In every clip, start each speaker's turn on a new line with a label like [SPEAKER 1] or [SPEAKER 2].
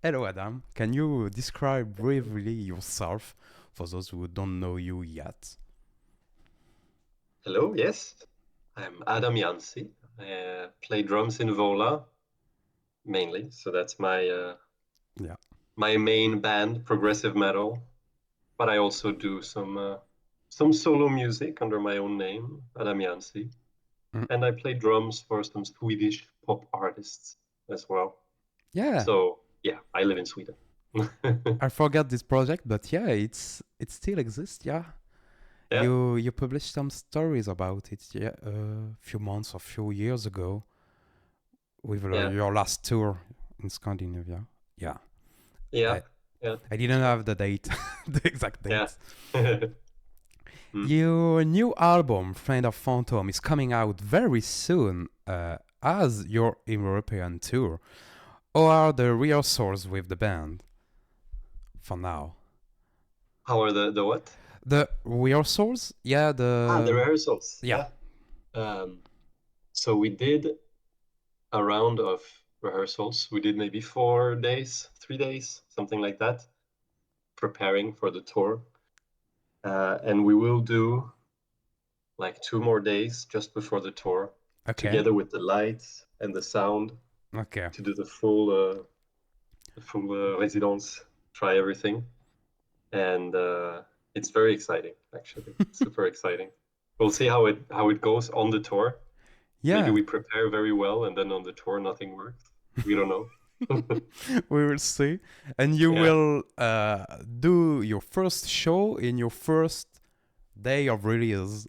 [SPEAKER 1] Hello, Adam. Can you describe briefly yourself for those who don't know you yet?
[SPEAKER 2] Hello, yes. I'm Adam Janzi. I play drums in VOLA mainly. So that's
[SPEAKER 1] Yeah.
[SPEAKER 2] my main band, progressive metal. But I also do some solo music under my own name, Adam Janzi.
[SPEAKER 1] Mm.
[SPEAKER 2] And I play drums for some Swedish pop artists as well.
[SPEAKER 1] Yeah.
[SPEAKER 2] So yeah, I live in Sweden.
[SPEAKER 1] I forgot this project, but yeah, it still exists. Yeah.
[SPEAKER 2] Yeah,
[SPEAKER 1] You published some stories about it. Yeah, a few months or few years ago with
[SPEAKER 2] yeah,
[SPEAKER 1] your last tour in Scandinavia. Yeah.
[SPEAKER 2] yeah,
[SPEAKER 1] I
[SPEAKER 2] yeah.
[SPEAKER 1] I
[SPEAKER 2] That's
[SPEAKER 1] didn't
[SPEAKER 2] right.
[SPEAKER 1] have the date, the exact
[SPEAKER 2] Yeah.
[SPEAKER 1] date.
[SPEAKER 2] Mm.
[SPEAKER 1] Your new album, Friend of Phantom, is coming out very soon as your European tour. How are the rehearsals with the band for now?
[SPEAKER 2] How are the what?
[SPEAKER 1] The rehearsals? Yeah,
[SPEAKER 2] The
[SPEAKER 1] the.
[SPEAKER 2] rehearsals.
[SPEAKER 1] Yeah.
[SPEAKER 2] Yeah. Um, so we did a round of rehearsals. We did maybe 4 days, 3 days, something like that, preparing for the tour. And we will do like 2 more days just before the tour,
[SPEAKER 1] Okay.
[SPEAKER 2] together with the lights and the sound
[SPEAKER 1] Okay.
[SPEAKER 2] to do the full residence, try everything. And it's very exciting, actually. Super exciting. We'll see how it goes on the tour. Maybe
[SPEAKER 1] Yeah.
[SPEAKER 2] we prepare very well and then on the tour nothing works. We don't know.
[SPEAKER 1] We will see. And you
[SPEAKER 2] Yeah.
[SPEAKER 1] will do your first show in your first day of release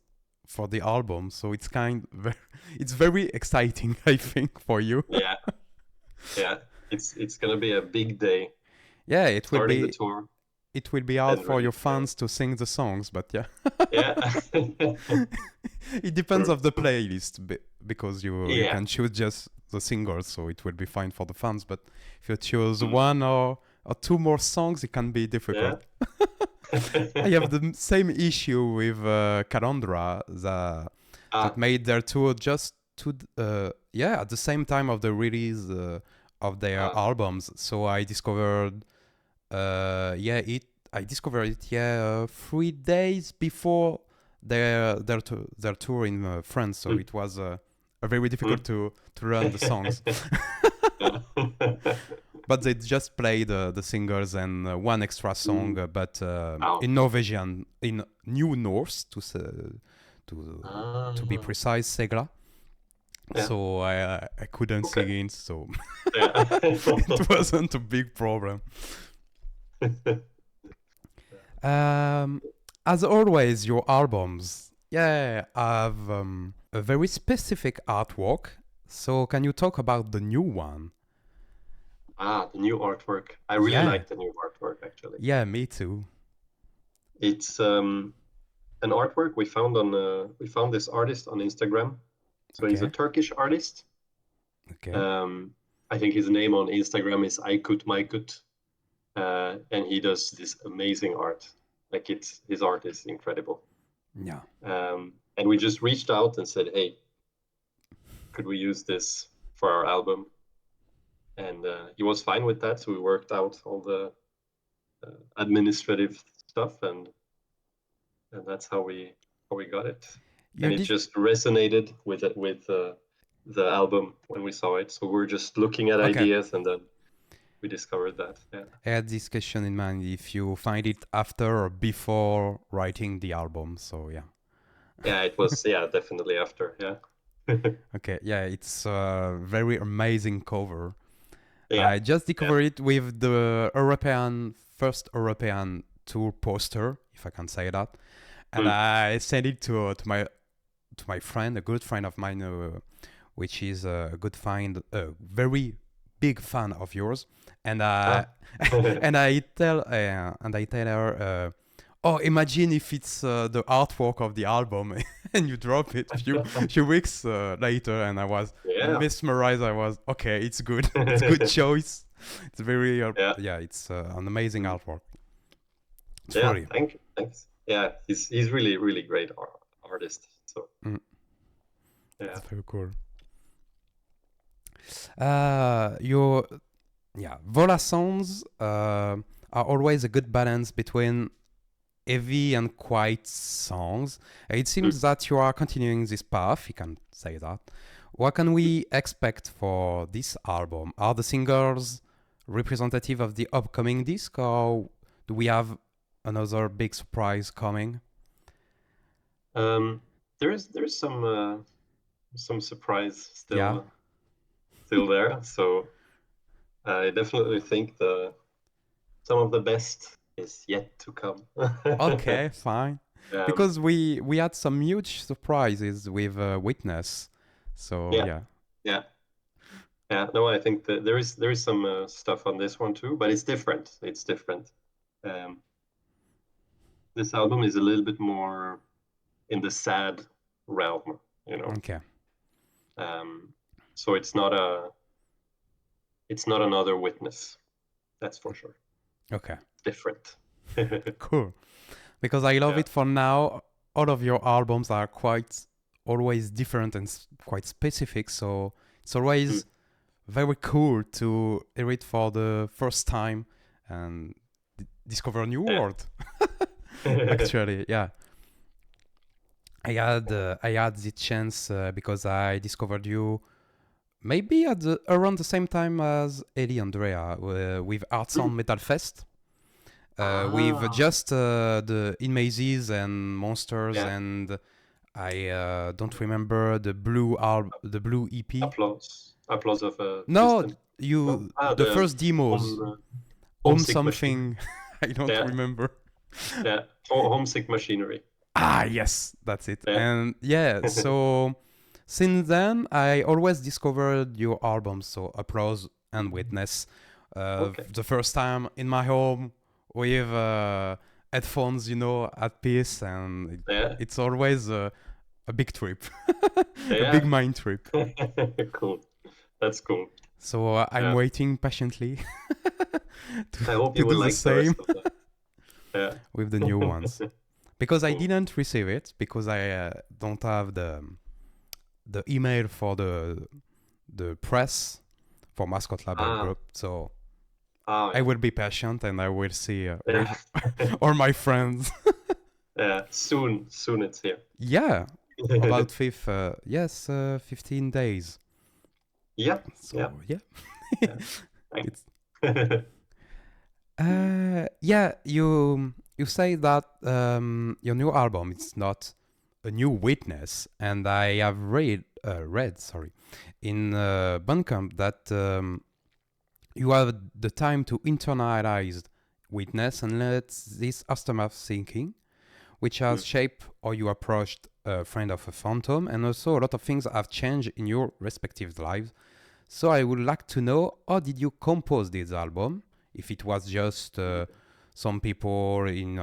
[SPEAKER 1] for the album. So it's very exciting, I think, for you.
[SPEAKER 2] Yeah. Yeah. It's gonna be a big day
[SPEAKER 1] Yeah,
[SPEAKER 2] starting the tour
[SPEAKER 1] it will be hard
[SPEAKER 2] and
[SPEAKER 1] for
[SPEAKER 2] ready
[SPEAKER 1] your
[SPEAKER 2] to go.
[SPEAKER 1] fans to sing the songs, but yeah.
[SPEAKER 2] Yeah.
[SPEAKER 1] It depends
[SPEAKER 2] Sure.
[SPEAKER 1] of the playlist because you
[SPEAKER 2] Yeah.
[SPEAKER 1] can choose just the singles, so it will be fine for the fans. But if you choose
[SPEAKER 2] Mm.
[SPEAKER 1] one or two more songs, it can be
[SPEAKER 2] Yeah.
[SPEAKER 1] difficult. I have the same issue with Calandra that
[SPEAKER 2] Ah,
[SPEAKER 1] made their tour just yeah, at the same time of the release of their
[SPEAKER 2] ah,
[SPEAKER 1] albums. So I discovered yeah, I discovered it, yeah, 3 days before their tour in France. So
[SPEAKER 2] mm,
[SPEAKER 1] it was very difficult
[SPEAKER 2] mm.
[SPEAKER 1] to learn the songs.
[SPEAKER 2] Yeah.
[SPEAKER 1] But they just played the singers and one extra song,
[SPEAKER 2] Mm.
[SPEAKER 1] but
[SPEAKER 2] Ah,
[SPEAKER 1] in
[SPEAKER 2] okay.
[SPEAKER 1] Norwegian, in New Norse to to be
[SPEAKER 2] Ah,
[SPEAKER 1] precise, Segla.
[SPEAKER 2] yeah.
[SPEAKER 1] So I couldn't
[SPEAKER 2] Okay.
[SPEAKER 1] sing it, so
[SPEAKER 2] Yeah.
[SPEAKER 1] it wasn't a big problem. Um, as always, your albums, yeah, have a very specific artwork. So can you talk about the new one?
[SPEAKER 2] The new artwork. I really
[SPEAKER 1] Yeah,
[SPEAKER 2] like the new artwork, actually.
[SPEAKER 1] yeah, me too.
[SPEAKER 2] It's an artwork we found this artist on Instagram. So he's a
[SPEAKER 1] Okay,
[SPEAKER 2] Turkish artist.
[SPEAKER 1] okay,
[SPEAKER 2] Um, I think his name on Instagram is Aykut Maykut, and he does this amazing art. Like it's his art is incredible.
[SPEAKER 1] yeah.
[SPEAKER 2] And we just reached out and said, "Hey, could we use this for our album?" And he was fine with that. So we worked out all the administrative stuff, and that's how we got it.
[SPEAKER 1] You
[SPEAKER 2] And it
[SPEAKER 1] did,
[SPEAKER 2] just resonated with it with the album when we saw it. So we're just looking at
[SPEAKER 1] okay.
[SPEAKER 2] ideas, and then we discovered that. Yeah,
[SPEAKER 1] I had this question in mind if you find it after or before writing the album. So yeah.
[SPEAKER 2] yeah, it was definitely after. Yeah,
[SPEAKER 1] Okay, yeah, it's a very amazing cover.
[SPEAKER 2] yeah,
[SPEAKER 1] I just
[SPEAKER 2] yeah.
[SPEAKER 1] discovered it with the first European tour poster, if I can say that, and
[SPEAKER 2] Mm.
[SPEAKER 1] I sent it to my friend, a good friend of mine, which is a good find, a very big fan of yours, and
[SPEAKER 2] Ah.
[SPEAKER 1] and I tell her, oh, imagine if it's the artwork of the album, and you drop it few weeks later, and I was
[SPEAKER 2] Yeah,
[SPEAKER 1] mesmerized. I was okay, it's good, it's good choice. It's very
[SPEAKER 2] yeah.
[SPEAKER 1] yeah, it's an amazing
[SPEAKER 2] Mm.
[SPEAKER 1] artwork. It's
[SPEAKER 2] Yeah,
[SPEAKER 1] really
[SPEAKER 2] thanks. Yeah, he's really really great artist. So
[SPEAKER 1] mm,
[SPEAKER 2] yeah.
[SPEAKER 1] it's very cool. You yeah, VOLA songs are always a good balance between heavy and quiet songs. It seems that you are continuing this path, you can say that. What can we expect for this album? Are the singles representative of the upcoming disc, or do we have another big surprise coming?
[SPEAKER 2] There's some surprise
[SPEAKER 1] Yeah.
[SPEAKER 2] still there. So I definitely think the some of the best is yet to come.
[SPEAKER 1] Okay, fine.
[SPEAKER 2] Um,
[SPEAKER 1] Because we had some huge surprises with Witness. So
[SPEAKER 2] yeah,
[SPEAKER 1] yeah.
[SPEAKER 2] yeah, yeah. No, I think that there is some stuff on this one too, but it's different. It's different. Um, this album is a little bit more in the sad realm, you know.
[SPEAKER 1] Okay.
[SPEAKER 2] Um, so it's not another Witness. That's for sure.
[SPEAKER 1] Okay.
[SPEAKER 2] Different.
[SPEAKER 1] Cool. Because I love
[SPEAKER 2] Yeah.
[SPEAKER 1] it for now. All of your albums are quite always different and quite specific. So it's
[SPEAKER 2] Mm.
[SPEAKER 1] always very cool to hear it for the first time and discover a new
[SPEAKER 2] Yeah.
[SPEAKER 1] world. Actually, yeah. I had the chance because I discovered you maybe at around the same time as Heli Andrea with Arts
[SPEAKER 2] Mm.
[SPEAKER 1] on Metal Fest. With
[SPEAKER 2] Ah,
[SPEAKER 1] just the In Mazes and Monsters,
[SPEAKER 2] yeah.
[SPEAKER 1] and I don't remember the blue EP.
[SPEAKER 2] Applause of a
[SPEAKER 1] No,
[SPEAKER 2] system. No?
[SPEAKER 1] you
[SPEAKER 2] Ah,
[SPEAKER 1] the
[SPEAKER 2] the
[SPEAKER 1] first demos.
[SPEAKER 2] home
[SPEAKER 1] Home
[SPEAKER 2] homesick machinery.
[SPEAKER 1] something. I don't
[SPEAKER 2] Yeah,
[SPEAKER 1] remember.
[SPEAKER 2] yeah. Homesick machinery.
[SPEAKER 1] Ah, yes, that's it.
[SPEAKER 2] Yeah.
[SPEAKER 1] And yeah, so since then, I always discovered your albums, so Applause and Witness.
[SPEAKER 2] Okay.
[SPEAKER 1] The first time in my home with headphones, at peace, and
[SPEAKER 2] Yeah.
[SPEAKER 1] it's always a big trip, a big
[SPEAKER 2] Yeah.
[SPEAKER 1] mind trip.
[SPEAKER 2] Cool. That's cool.
[SPEAKER 1] So I'm
[SPEAKER 2] Yeah.
[SPEAKER 1] waiting patiently
[SPEAKER 2] I hope
[SPEAKER 1] to
[SPEAKER 2] you will
[SPEAKER 1] do the
[SPEAKER 2] like the rest
[SPEAKER 1] same
[SPEAKER 2] of that. Yeah.
[SPEAKER 1] with the new ones. Because I
[SPEAKER 2] Cool.
[SPEAKER 1] didn't receive it, because I don't have the email for the press for Mascot Label
[SPEAKER 2] Ah,
[SPEAKER 1] Group. So I
[SPEAKER 2] yeah.
[SPEAKER 1] will be patient and I will see with
[SPEAKER 2] Yeah.
[SPEAKER 1] all my friends.
[SPEAKER 2] Yeah. Soon it's here.
[SPEAKER 1] Yeah, about 15 days.
[SPEAKER 2] Yeah. Yeah.
[SPEAKER 1] So yeah,
[SPEAKER 2] Yeah.
[SPEAKER 1] it's
[SPEAKER 2] Thanks.
[SPEAKER 1] yeah. You say that your new album is not a new witness, and I have read sorry in Bandcamp that you have the time to internalize witness and let this aftermath thinking, which has
[SPEAKER 2] Mm.
[SPEAKER 1] shaped how you approached a friend of a phantom, and also a lot of things have changed in your respective lives. So I would like to know, how did you compose this album? If it was just some people in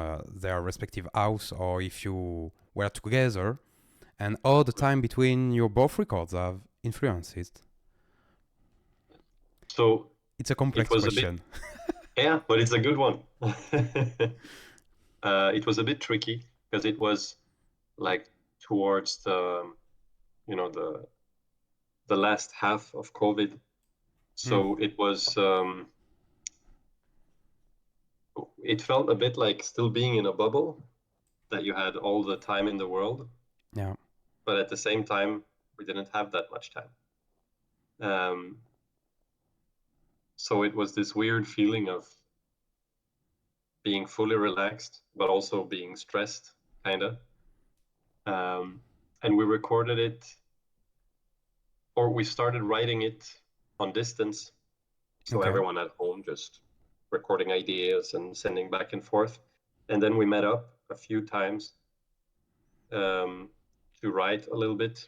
[SPEAKER 1] their respective house, or if you were together, and all the time between your both records have influenced.
[SPEAKER 2] So
[SPEAKER 1] It's a
[SPEAKER 2] it
[SPEAKER 1] complex
[SPEAKER 2] was a bit,
[SPEAKER 1] question.
[SPEAKER 2] yeah, but it's a good one. It was a bit tricky because it was like towards you know, the last half of COVID.
[SPEAKER 1] Mm,
[SPEAKER 2] So it felt a bit like still being in a bubble that you had all the time in the world,
[SPEAKER 1] yeah.
[SPEAKER 2] but at the same time, we didn't have that much time. Um, so it was this weird feeling of being fully relaxed, but also being stressed, kind of. And we recorded it, or we started writing it on distance. So
[SPEAKER 1] Okay.
[SPEAKER 2] everyone at home just recording ideas and sending back and forth. And then we met up a few times um, to write a little bit,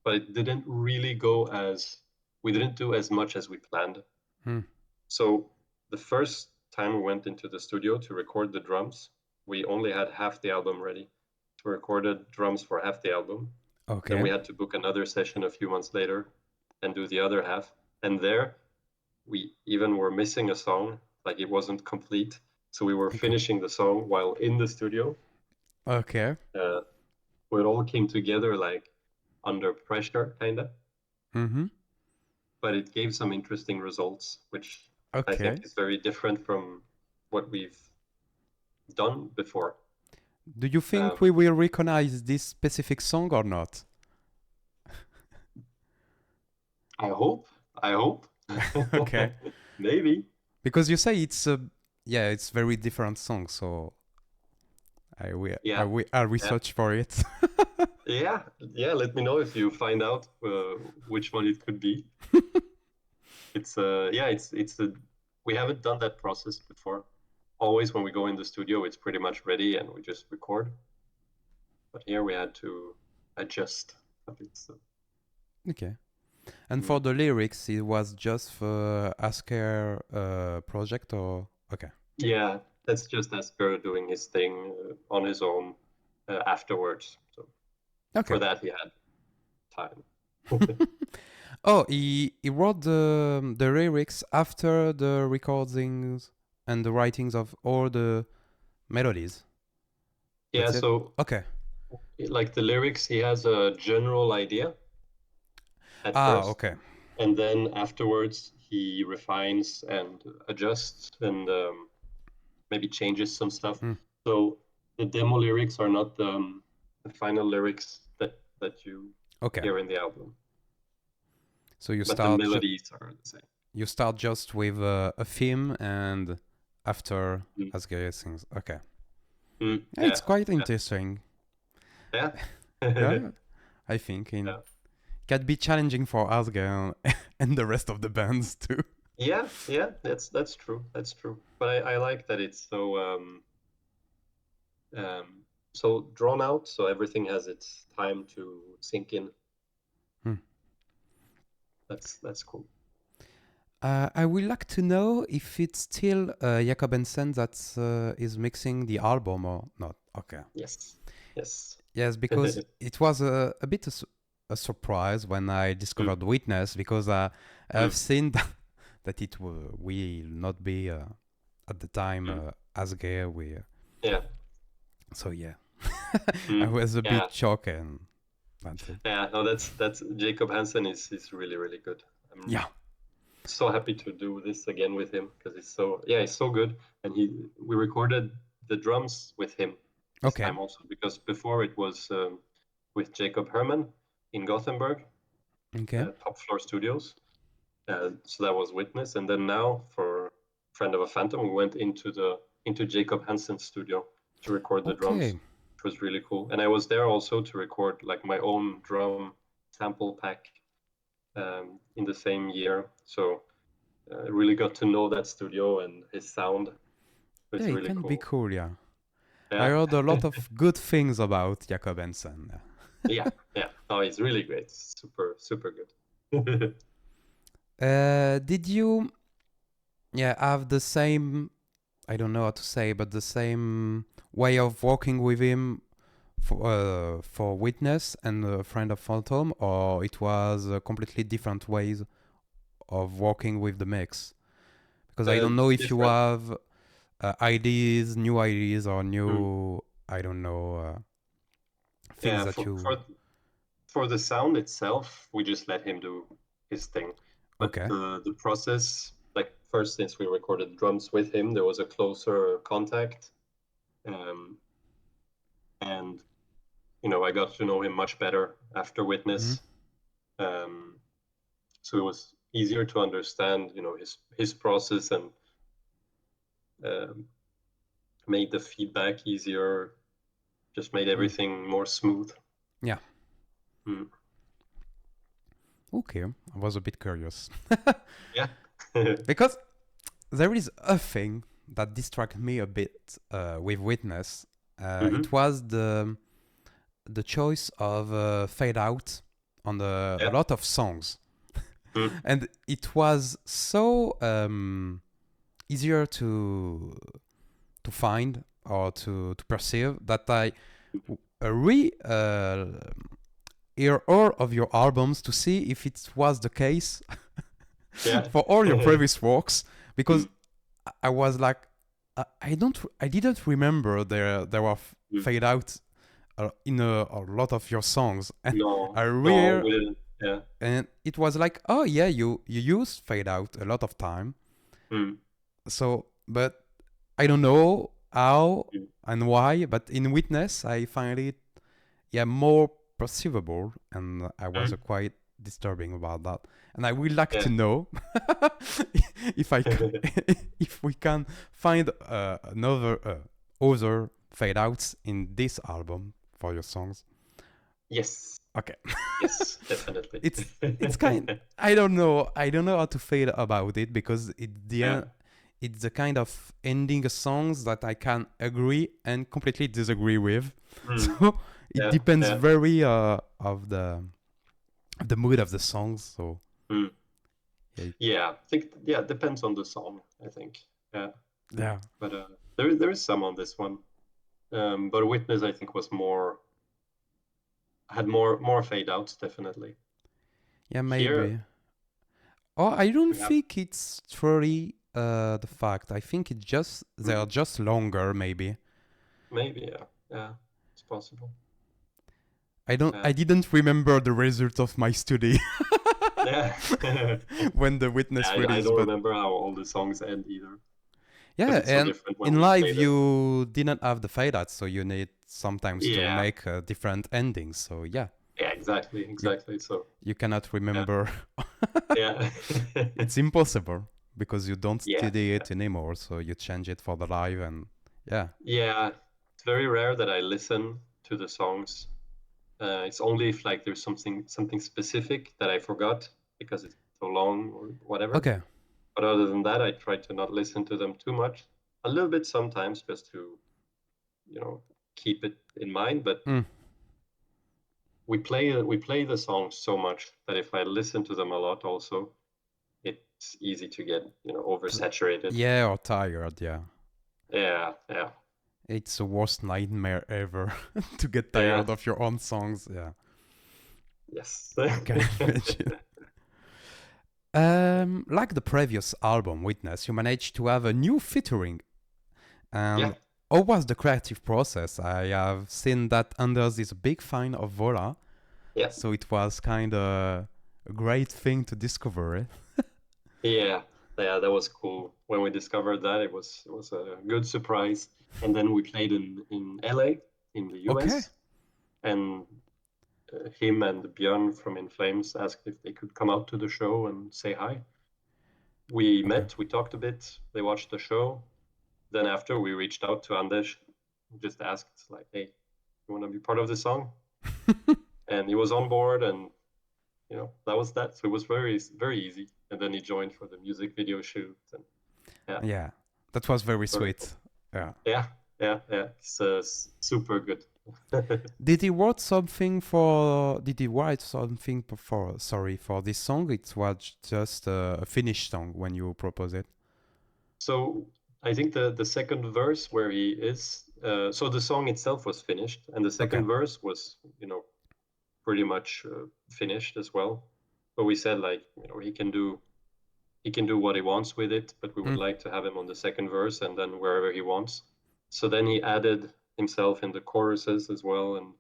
[SPEAKER 2] but it didn't really go as we didn't do as much as we planned.
[SPEAKER 1] Mm,
[SPEAKER 2] So the first time we went into the studio to record the drums, we only had half the album ready. We recorded drums for half the album. Then
[SPEAKER 1] okay.
[SPEAKER 2] we had to book another session a few months later and do the other half. And there we even were missing a song, like it wasn't complete. So we were
[SPEAKER 1] Okay.
[SPEAKER 2] finishing the song while in the studio.
[SPEAKER 1] Okay.
[SPEAKER 2] Uh, it all came together like under pressure, kind of.
[SPEAKER 1] Mm-hmm.
[SPEAKER 2] But it gave some interesting results, which I think
[SPEAKER 1] Okay.
[SPEAKER 2] is very different from what we've done before.
[SPEAKER 1] Do you think
[SPEAKER 2] Um,
[SPEAKER 1] we will recognize this specific song or not?
[SPEAKER 2] I hope. I hope.
[SPEAKER 1] Okay.
[SPEAKER 2] Maybe.
[SPEAKER 1] Because you say it's a yeah, it's very different song, so
[SPEAKER 2] Yeah.
[SPEAKER 1] I
[SPEAKER 2] Yeah.
[SPEAKER 1] research for it.
[SPEAKER 2] Yeah. Yeah. Let me know if you find out which one it could be. It's yeah. It's a. We haven't done that process before. Always when we go in the studio, it's pretty much ready and we just record. But here we had to adjust a bit. So.
[SPEAKER 1] Okay. And
[SPEAKER 2] Mm.
[SPEAKER 1] for the lyrics, it was just for Asker project or okay.
[SPEAKER 2] Yeah, that's just Asper doing his thing on his own afterwards. So for
[SPEAKER 1] Okay.
[SPEAKER 2] that, he had time.
[SPEAKER 1] Oh, he wrote the lyrics after the recordings and the writings of all the melodies.
[SPEAKER 2] Yeah,
[SPEAKER 1] That's it.
[SPEAKER 2] so
[SPEAKER 1] Okay.
[SPEAKER 2] like the lyrics, he has a general idea at
[SPEAKER 1] Ah,
[SPEAKER 2] first,
[SPEAKER 1] okay.
[SPEAKER 2] and then afterwards he refines and adjusts and maybe changes some stuff.
[SPEAKER 1] Mm.
[SPEAKER 2] So the demo lyrics are not the final lyrics that you
[SPEAKER 1] Okay.
[SPEAKER 2] hear in the album,
[SPEAKER 1] So
[SPEAKER 2] but the melodies are the same.
[SPEAKER 1] you start just with a theme and after
[SPEAKER 2] Mm.
[SPEAKER 1] Asger sings. Okay.
[SPEAKER 2] Mm.
[SPEAKER 1] Yeah,
[SPEAKER 2] Yeah,
[SPEAKER 1] it's quite interesting.
[SPEAKER 2] yeah,
[SPEAKER 1] Yeah, I think in
[SPEAKER 2] yeah.
[SPEAKER 1] can be challenging for Asger and the rest of the bands too.
[SPEAKER 2] Yeah, yeah, that's true. That's true. But I like that it's um, so drawn out, so everything has its time to sink in.
[SPEAKER 1] Hmm.
[SPEAKER 2] That's cool.
[SPEAKER 1] I would like to know if it's still Jakob Hansen that is mixing the album or not. Okay.
[SPEAKER 2] Yes, yes.
[SPEAKER 1] Yes, because it was a bit a surprise when I
[SPEAKER 2] Mm,
[SPEAKER 1] discovered Witness because I've
[SPEAKER 2] mm,
[SPEAKER 1] seen that it will not be at the time
[SPEAKER 2] mm.
[SPEAKER 1] as gay.
[SPEAKER 2] Yeah,
[SPEAKER 1] So yeah, I
[SPEAKER 2] mm,
[SPEAKER 1] was a
[SPEAKER 2] yeah,
[SPEAKER 1] bit shocked and that's it.
[SPEAKER 2] yeah. No, that's Jacob Hansen is really really good. I'm
[SPEAKER 1] Yeah.
[SPEAKER 2] so happy to do this again with him because he's so good. And we recorded the drums with him this
[SPEAKER 1] Okay.
[SPEAKER 2] time also because before it was with Jacob Herman in Gothenburg,
[SPEAKER 1] Okay.
[SPEAKER 2] Top Floor Studios. So that was Witness, and then now for Friend of a Phantom, we went into Jacob Hansen's studio to record the drums,
[SPEAKER 1] Okay.
[SPEAKER 2] which was really cool. And I was there also to record like my own drum sample pack in the same year. So I really got to know that studio and his sound.
[SPEAKER 1] Yeah,
[SPEAKER 2] It's
[SPEAKER 1] it
[SPEAKER 2] really
[SPEAKER 1] can be
[SPEAKER 2] cool.
[SPEAKER 1] cool. Yeah. I
[SPEAKER 2] Yeah,
[SPEAKER 1] heard a lot of good things about Jakob Hansen.
[SPEAKER 2] yeah, yeah. Oh, he's really great. Super, super good.
[SPEAKER 1] Did you, yeah, have the same, I don't know how to say, but the same way of working with him for Witness and a Friend of Phantom, or it was completely different ways of working with the mix? Because I don't know if you
[SPEAKER 2] Different.
[SPEAKER 1] have new ideas, or
[SPEAKER 2] Mm.
[SPEAKER 1] new, I don't know, things
[SPEAKER 2] Yeah,
[SPEAKER 1] that you.
[SPEAKER 2] for the sound itself, we just let him do his thing. But
[SPEAKER 1] Okay.
[SPEAKER 2] the process, like first, since we recorded drums with him, there was a closer contact, um, and I got to know him much better after
[SPEAKER 1] Hmm.
[SPEAKER 2] Witness. So it was easier to understand, his process and um, made the feedback easier, just made
[SPEAKER 1] Mm.
[SPEAKER 2] everything more smooth.
[SPEAKER 1] Yeah.
[SPEAKER 2] Mm.
[SPEAKER 1] Okay. I was a bit curious.
[SPEAKER 2] Yeah.
[SPEAKER 1] Because there is a thing that distracted me a bit with Witness. It
[SPEAKER 2] Hmm.
[SPEAKER 1] was the choice of fade out on a
[SPEAKER 2] Yeah.
[SPEAKER 1] lot of songs,
[SPEAKER 2] Mm.
[SPEAKER 1] and it was so easier to find or to perceive that I re hear all of your albums to see if it was the case
[SPEAKER 2] Yeah.
[SPEAKER 1] for all your previous works, because
[SPEAKER 2] Mm.
[SPEAKER 1] I was like, I didn't remember there were
[SPEAKER 2] Mm.
[SPEAKER 1] fade out in a lot of your songs, and
[SPEAKER 2] No,
[SPEAKER 1] I
[SPEAKER 2] no,
[SPEAKER 1] real
[SPEAKER 2] we didn't. Yeah.
[SPEAKER 1] and it was like, oh yeah, you use fade out a lot of time,
[SPEAKER 2] Mm.
[SPEAKER 1] So, but I don't know how
[SPEAKER 2] Mm.
[SPEAKER 1] and why, but in Witness, I find it, yeah, more perceivable, and I was
[SPEAKER 2] Mm.
[SPEAKER 1] quite disturbing about that. And I would like to
[SPEAKER 2] Yeah.
[SPEAKER 1] know if if we can find another other fade outs in this album for your songs.
[SPEAKER 2] Yes.
[SPEAKER 1] Okay.
[SPEAKER 2] Yes, definitely.
[SPEAKER 1] It's kind, I don't know how to feel about it, because
[SPEAKER 2] Yeah.
[SPEAKER 1] it's the kind of ending songs that I can agree and completely disagree with.
[SPEAKER 2] Mm.
[SPEAKER 1] So it
[SPEAKER 2] Yeah.
[SPEAKER 1] depends
[SPEAKER 2] Yeah.
[SPEAKER 1] very of the mood of the songs. So
[SPEAKER 2] Mm.
[SPEAKER 1] yeah,
[SPEAKER 2] Yeah. I think, yeah, it depends on the song, I think. Yeah.
[SPEAKER 1] yeah,
[SPEAKER 2] But there is some on this one. But Witness, I think, was more had more fade outs, definitely.
[SPEAKER 1] yeah,
[SPEAKER 2] Here
[SPEAKER 1] maybe. Oh, I don't
[SPEAKER 2] we have
[SPEAKER 1] think it's truly the fact. I think it's just they are
[SPEAKER 2] mm,
[SPEAKER 1] just longer, maybe.
[SPEAKER 2] maybe, yeah. Yeah, it's possible.
[SPEAKER 1] I
[SPEAKER 2] Yeah.
[SPEAKER 1] didn't remember the result of my study
[SPEAKER 2] Yeah.
[SPEAKER 1] when the Witness
[SPEAKER 2] I
[SPEAKER 1] released,
[SPEAKER 2] don't
[SPEAKER 1] but
[SPEAKER 2] remember how all the songs end either, because
[SPEAKER 1] yeah,
[SPEAKER 2] it's so
[SPEAKER 1] and
[SPEAKER 2] different when
[SPEAKER 1] in
[SPEAKER 2] we
[SPEAKER 1] live
[SPEAKER 2] play them.
[SPEAKER 1] you didn't have the fade out, so you need sometimes to
[SPEAKER 2] Yeah.
[SPEAKER 1] make different endings. So yeah,
[SPEAKER 2] Yeah, exactly,
[SPEAKER 1] you
[SPEAKER 2] exactly. So
[SPEAKER 1] you cannot
[SPEAKER 2] yeah.
[SPEAKER 1] remember.
[SPEAKER 2] Yeah.
[SPEAKER 1] It's impossible because you don't
[SPEAKER 2] Yeah.
[SPEAKER 1] study it anymore. So you change it for the live, and yeah.
[SPEAKER 2] Yeah. It's very rare that I listen to the songs. It's only if like there's something specific that I forgot because it's so long or whatever.
[SPEAKER 1] Okay.
[SPEAKER 2] But other than that, I try to not listen to them too much. A little bit sometimes, just to, you know, keep it in mind. But
[SPEAKER 1] Mm.
[SPEAKER 2] we play the songs so much that if I listen to them a lot, also, it's easy to get,
[SPEAKER 1] T-
[SPEAKER 2] oversaturated.
[SPEAKER 1] yeah, or tired. Yeah,
[SPEAKER 2] Yeah, yeah,
[SPEAKER 1] it's the worst nightmare ever to get
[SPEAKER 2] yeah.
[SPEAKER 1] tired of your own songs. Yeah,
[SPEAKER 2] Yes.
[SPEAKER 1] I can imagine. Like the previous album, Witness, you managed to have a new featuring.
[SPEAKER 2] Yeah,
[SPEAKER 1] And how was the creative process? I have seen that Anders is a big fan of VOLA,
[SPEAKER 2] yeah,
[SPEAKER 1] so it was kind of a great thing to discover it.
[SPEAKER 2] yeah, yeah. That was cool. When we discovered that, it was a good surprise. And then we played in LA, in the
[SPEAKER 1] Okay.
[SPEAKER 2] US, and him and Björn from In Flames asked if they could come out to the show and say hi. We
[SPEAKER 1] Okay.
[SPEAKER 2] met, we talked a bit, they watched the show. Then after we reached out to Anders, just asked like, "Hey, you want to be part of the song?" And he was on board, and that was that. So it was very very easy. And then he joined for the music video shoot, and yeah,
[SPEAKER 1] Yeah, that was very
[SPEAKER 2] very cool.
[SPEAKER 1] sweet. Yeah.
[SPEAKER 2] Yeah, yeah, yeah. It's super good.
[SPEAKER 1] Did he write something for this song? It was just a finished song when you propose it.
[SPEAKER 2] So I think the second verse where he is, so the song itself was finished, and the
[SPEAKER 1] Okay.
[SPEAKER 2] second verse was, pretty much finished as well. But we said like, he can do what he wants with it, but we would
[SPEAKER 1] Mm.
[SPEAKER 2] like to have him on the second verse and then wherever he wants. So then he added himself in the choruses as well, um,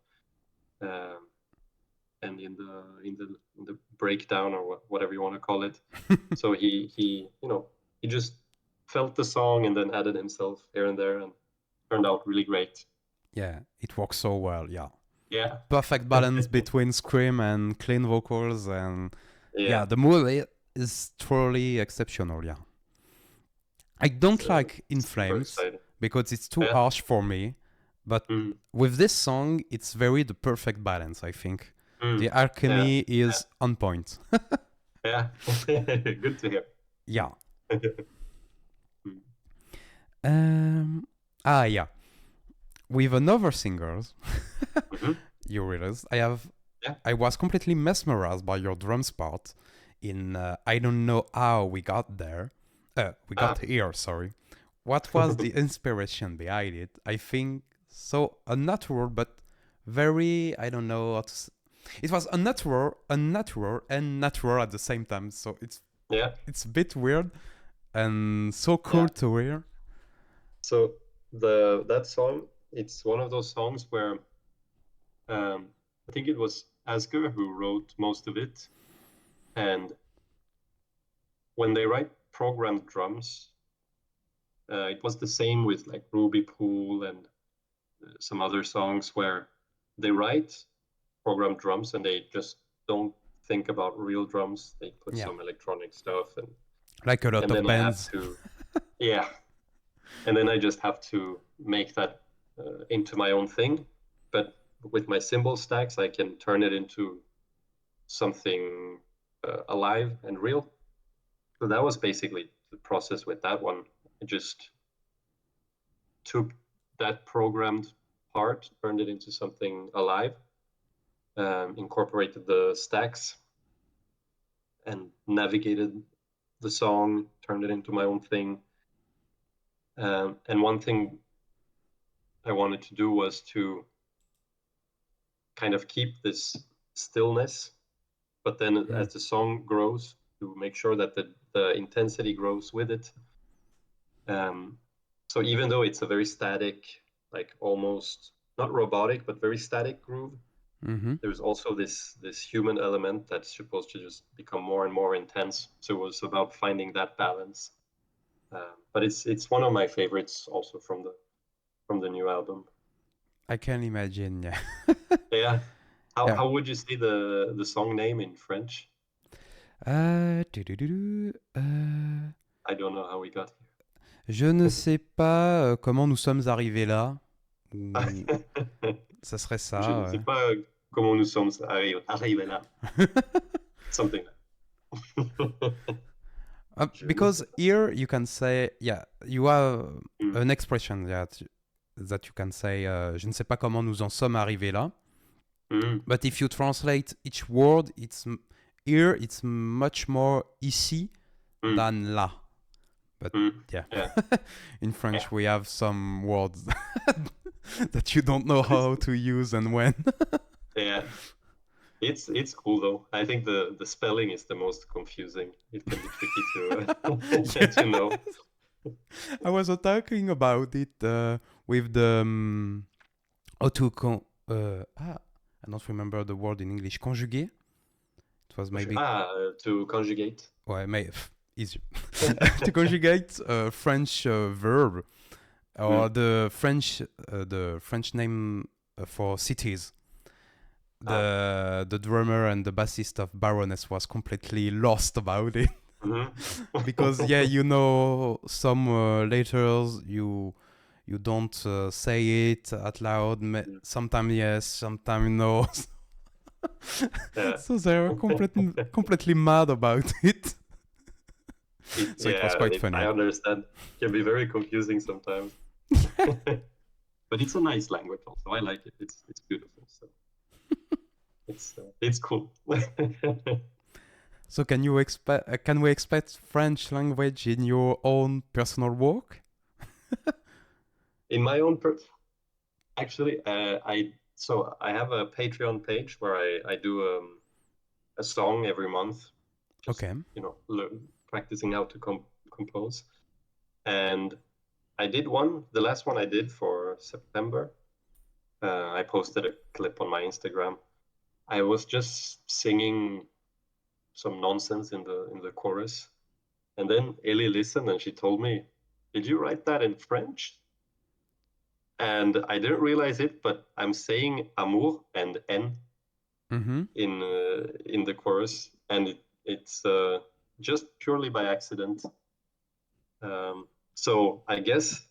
[SPEAKER 2] and in the breakdown, or whatever you want to call it. So he just felt the song and then added himself here and there, and turned out really great.
[SPEAKER 1] Yeah, it works so well. Yeah.
[SPEAKER 2] Yeah.
[SPEAKER 1] Perfect balance between scream and clean vocals, and yeah,
[SPEAKER 2] Yeah.
[SPEAKER 1] the mood is truly exceptional. Yeah, I
[SPEAKER 2] It's
[SPEAKER 1] don't like In
[SPEAKER 2] super
[SPEAKER 1] Flames
[SPEAKER 2] exciting.
[SPEAKER 1] because it's too
[SPEAKER 2] Yeah.
[SPEAKER 1] harsh for me, but
[SPEAKER 2] Mm.
[SPEAKER 1] with this song, it's very the perfect balance. I think
[SPEAKER 2] Mm.
[SPEAKER 1] the
[SPEAKER 2] Yeah.
[SPEAKER 1] alchemy
[SPEAKER 2] Yeah.
[SPEAKER 1] is on point.
[SPEAKER 2] Yeah. Good to hear.
[SPEAKER 1] Yeah.
[SPEAKER 2] Mm.
[SPEAKER 1] Yeah. With another singers,
[SPEAKER 2] Mhm.
[SPEAKER 1] you realize
[SPEAKER 2] Yeah.
[SPEAKER 1] I was completely mesmerized by your drums part. In I don't know how we got there. We got
[SPEAKER 2] Ah.
[SPEAKER 1] here. Sorry. What was the inspiration behind it? I think so unnatural, but very, I don't know how to. It was unnatural, and natural at the same time. So
[SPEAKER 2] Yeah.
[SPEAKER 1] it's a bit weird and so cool
[SPEAKER 2] Yeah.
[SPEAKER 1] to hear.
[SPEAKER 2] So that song, it's one of those songs where I think it was Asger who wrote most of it, and when they write programmed drums. It was the same with like Ruby Pool and some other songs where they write programmed drums and they just don't think about real drums. They put some electronic stuff and
[SPEAKER 1] like a lot of
[SPEAKER 2] then
[SPEAKER 1] bands.
[SPEAKER 2] I have to, yeah, and then I just have to make that into my own thing. But with my cymbal stacks, I can turn it into something alive and real. So that was basically the process with that one. I just took that programmed part, turned it into something alive, incorporated the stacks, and navigated the song, turned it into my own thing. And one thing I wanted to do was to kind of keep this stillness, but then as the song grows, to make sure that the intensity grows with it. So even though it's a very static, like almost not robotic, but very static groove, there's also this human element that's supposed to just become more and more intense. So it was about finding that balance. But it's one of my favorites also from the new album.
[SPEAKER 1] I can imagine, yeah.
[SPEAKER 2] Yeah. How would you say the song name in French? I don't know how we got here.
[SPEAKER 1] Je ne sais pas comment nous sommes arrivés là. Ou... ça serait ça.
[SPEAKER 2] Je ne sais pas comment nous sommes arrivés là. Something like
[SPEAKER 1] because here you can say, you have an expression that you can say, je ne sais pas comment nous en sommes arrivés là. But if you translate each word, it's much more ici than là. But in French we have some words that you don't know how to use and when.
[SPEAKER 2] Yeah. It's cool though. I think the spelling is the most confusing. It can be tricky to know.
[SPEAKER 1] I was talking about it with the how to I don't remember the word in English. Conjuguer. It was maybe
[SPEAKER 2] to conjugate.
[SPEAKER 1] Ouais, easier. To conjugate a French verb or the French name for cities. The drummer and the bassist of Baroness was completely lost about it. Because you know some letters you don't say it out loud. Sometimes yes, sometimes no. So they were completely mad about it. So it was quite funny.
[SPEAKER 2] I understand. It can be very confusing sometimes. But it's a nice language also. I like it. It's beautiful. So it's cool.
[SPEAKER 1] So can we expect French language in your own personal work?
[SPEAKER 2] In my own actually, I have a Patreon page where I do a song every month. Just, practicing how to compose. And I did one. The last one I did for September. I posted a clip on my Instagram. I was just singing some nonsense in the chorus, and then Ellie listened and she told me, "Did you write that in French?" And I didn't realize it, but I'm saying amour and en in the chorus, and it's just purely by accident. So I guess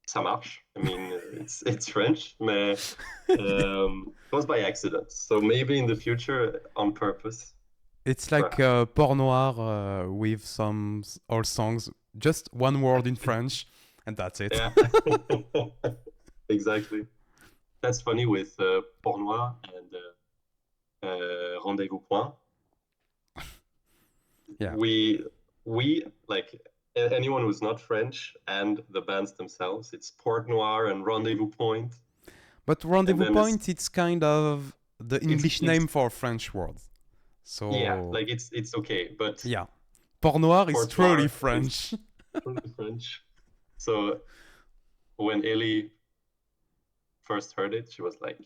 [SPEAKER 2] ça marche. I mean, it's French, mais it was by accident. So maybe in the future, on purpose.
[SPEAKER 1] It's like Port Noir with some old songs, just one word in French, and that's it.
[SPEAKER 2] Yeah, exactly. That's funny with Port Noir and Rendez-vous point.
[SPEAKER 1] Yeah.
[SPEAKER 2] We like anyone who's not French and the bands themselves, it's Port Noir and Rendezvous Point.
[SPEAKER 1] But Rendezvous Point, it's kind of the English name for French words. So
[SPEAKER 2] yeah, like it's okay, but
[SPEAKER 1] yeah, Port Noir is truly French.
[SPEAKER 2] Truly French. So when Ellie first heard it, she was like,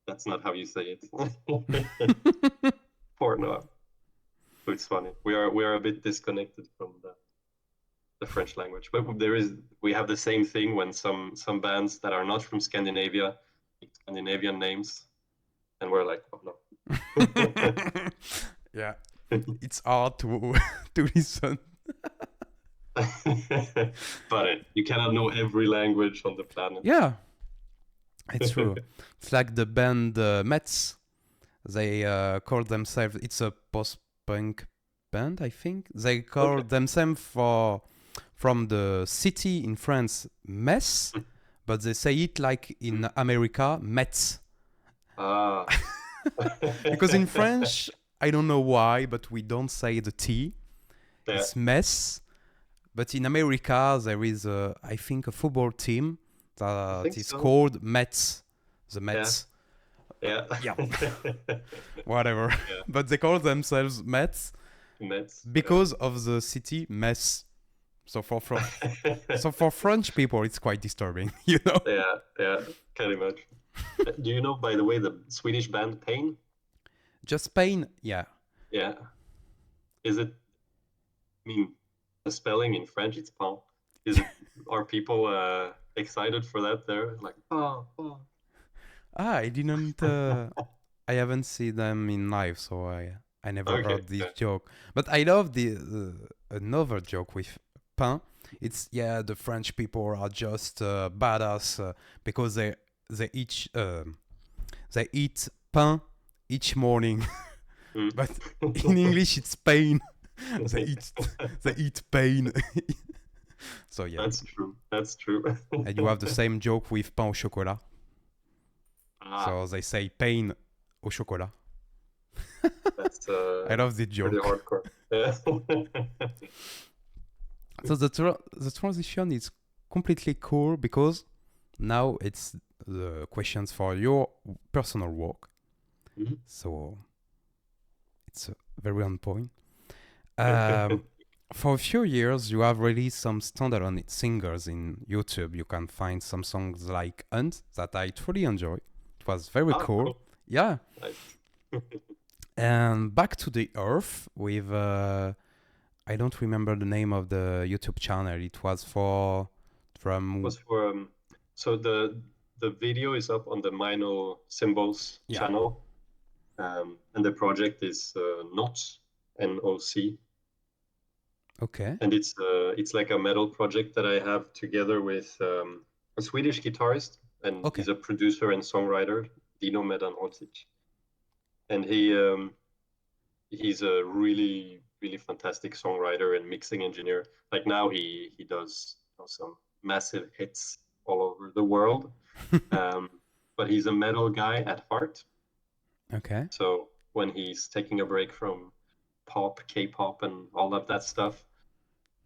[SPEAKER 2] "That's not how you say it." Port Noir. So it's funny. We are a bit disconnected from the French language, but we have the same thing when some bands that are not from Scandinavia pick Scandinavian names, and we're like, oh no.
[SPEAKER 1] Yeah, it's hard to to listen.
[SPEAKER 2] But you cannot know every language on the planet.
[SPEAKER 1] Yeah, it's true. It's like the band Metz. They call themselves. It's a post-punk band, I think. They call themselves from the city in France, Metz, but they say it like in America, Metz.
[SPEAKER 2] Ah.
[SPEAKER 1] Because in French, I don't know why, but we don't say the T.
[SPEAKER 2] Yeah.
[SPEAKER 1] It's Metz. But in America, there is, I think, a football team that is called Mets. The Mets.
[SPEAKER 2] Yeah.
[SPEAKER 1] Yeah. Whatever.
[SPEAKER 2] Yeah.
[SPEAKER 1] But they call themselves Mets because of the city Metz. So for French people, it's quite disturbing, you know?
[SPEAKER 2] Yeah, can imagine. Do you know, by the way, the Swedish band Pain?
[SPEAKER 1] Just Pain, yeah.
[SPEAKER 2] Yeah. Is it? I mean, the spelling in French, it's Pain. Are people excited for that there? Like, oh.
[SPEAKER 1] I didn't. I haven't seen them in live, so I never heard this joke. But I love the another joke with pain. It's the French people are just badass because they eat pain each morning. But in English it's pain. they eat pain. So yeah.
[SPEAKER 2] That's true.
[SPEAKER 1] And you have the same joke with pain au chocolat. So they say pain au chocolat.
[SPEAKER 2] That's
[SPEAKER 1] I love the joke.
[SPEAKER 2] Pretty hardcore. Yeah.
[SPEAKER 1] So the transition is completely cool because now it's the questions for your personal work.
[SPEAKER 2] Mm-hmm.
[SPEAKER 1] So it's very on point. For a few years, you have released some standalone singers in YouTube. You can find some songs like Hunt that I truly enjoy. It was very cool. Yeah.
[SPEAKER 2] Nice.
[SPEAKER 1] And Back to the Earth with I don't remember the name of the YouTube channel. It was for
[SPEAKER 2] so the video is up on the Minor Symbols channel, and the project is NOC, NOC.
[SPEAKER 1] Okay.
[SPEAKER 2] And it's like a metal project that I have together with a Swedish guitarist, and he's a producer and songwriter, Dino Medan Ortic. And he's a really, really fantastic songwriter and mixing engineer. Like now he does some massive hits all over the world. But he's a metal guy at heart.
[SPEAKER 1] Okay.
[SPEAKER 2] So when he's taking a break from pop, K-pop, and all of that stuff,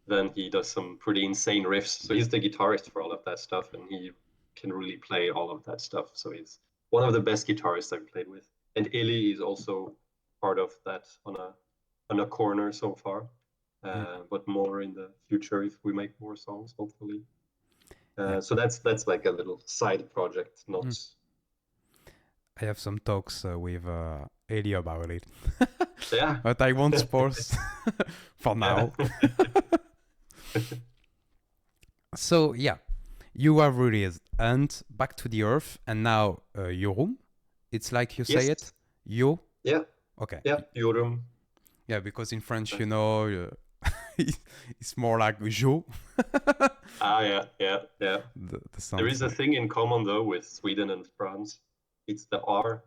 [SPEAKER 2] then he does some pretty insane riffs. So he's the guitarist for all of that stuff, and he can really play all of that stuff. So he's one of the best guitarists I've played with. And Eli is also part of that on a corner so far, but more in the future if we make more songs, hopefully. So that's like a little side project, not.
[SPEAKER 1] I have some talks with Eli about it.
[SPEAKER 2] Yeah.
[SPEAKER 1] But I won't spoil for now. So yeah, you have released and Back to the Earth, and now Yorum. It's like you say it, yo.
[SPEAKER 2] Yeah.
[SPEAKER 1] Okay.
[SPEAKER 2] Yeah, Yorum.
[SPEAKER 1] Yeah, because in French, you know, it's more like jo.
[SPEAKER 2] Yeah.
[SPEAKER 1] The
[SPEAKER 2] there is a thing in common though with Sweden and France. It's the R.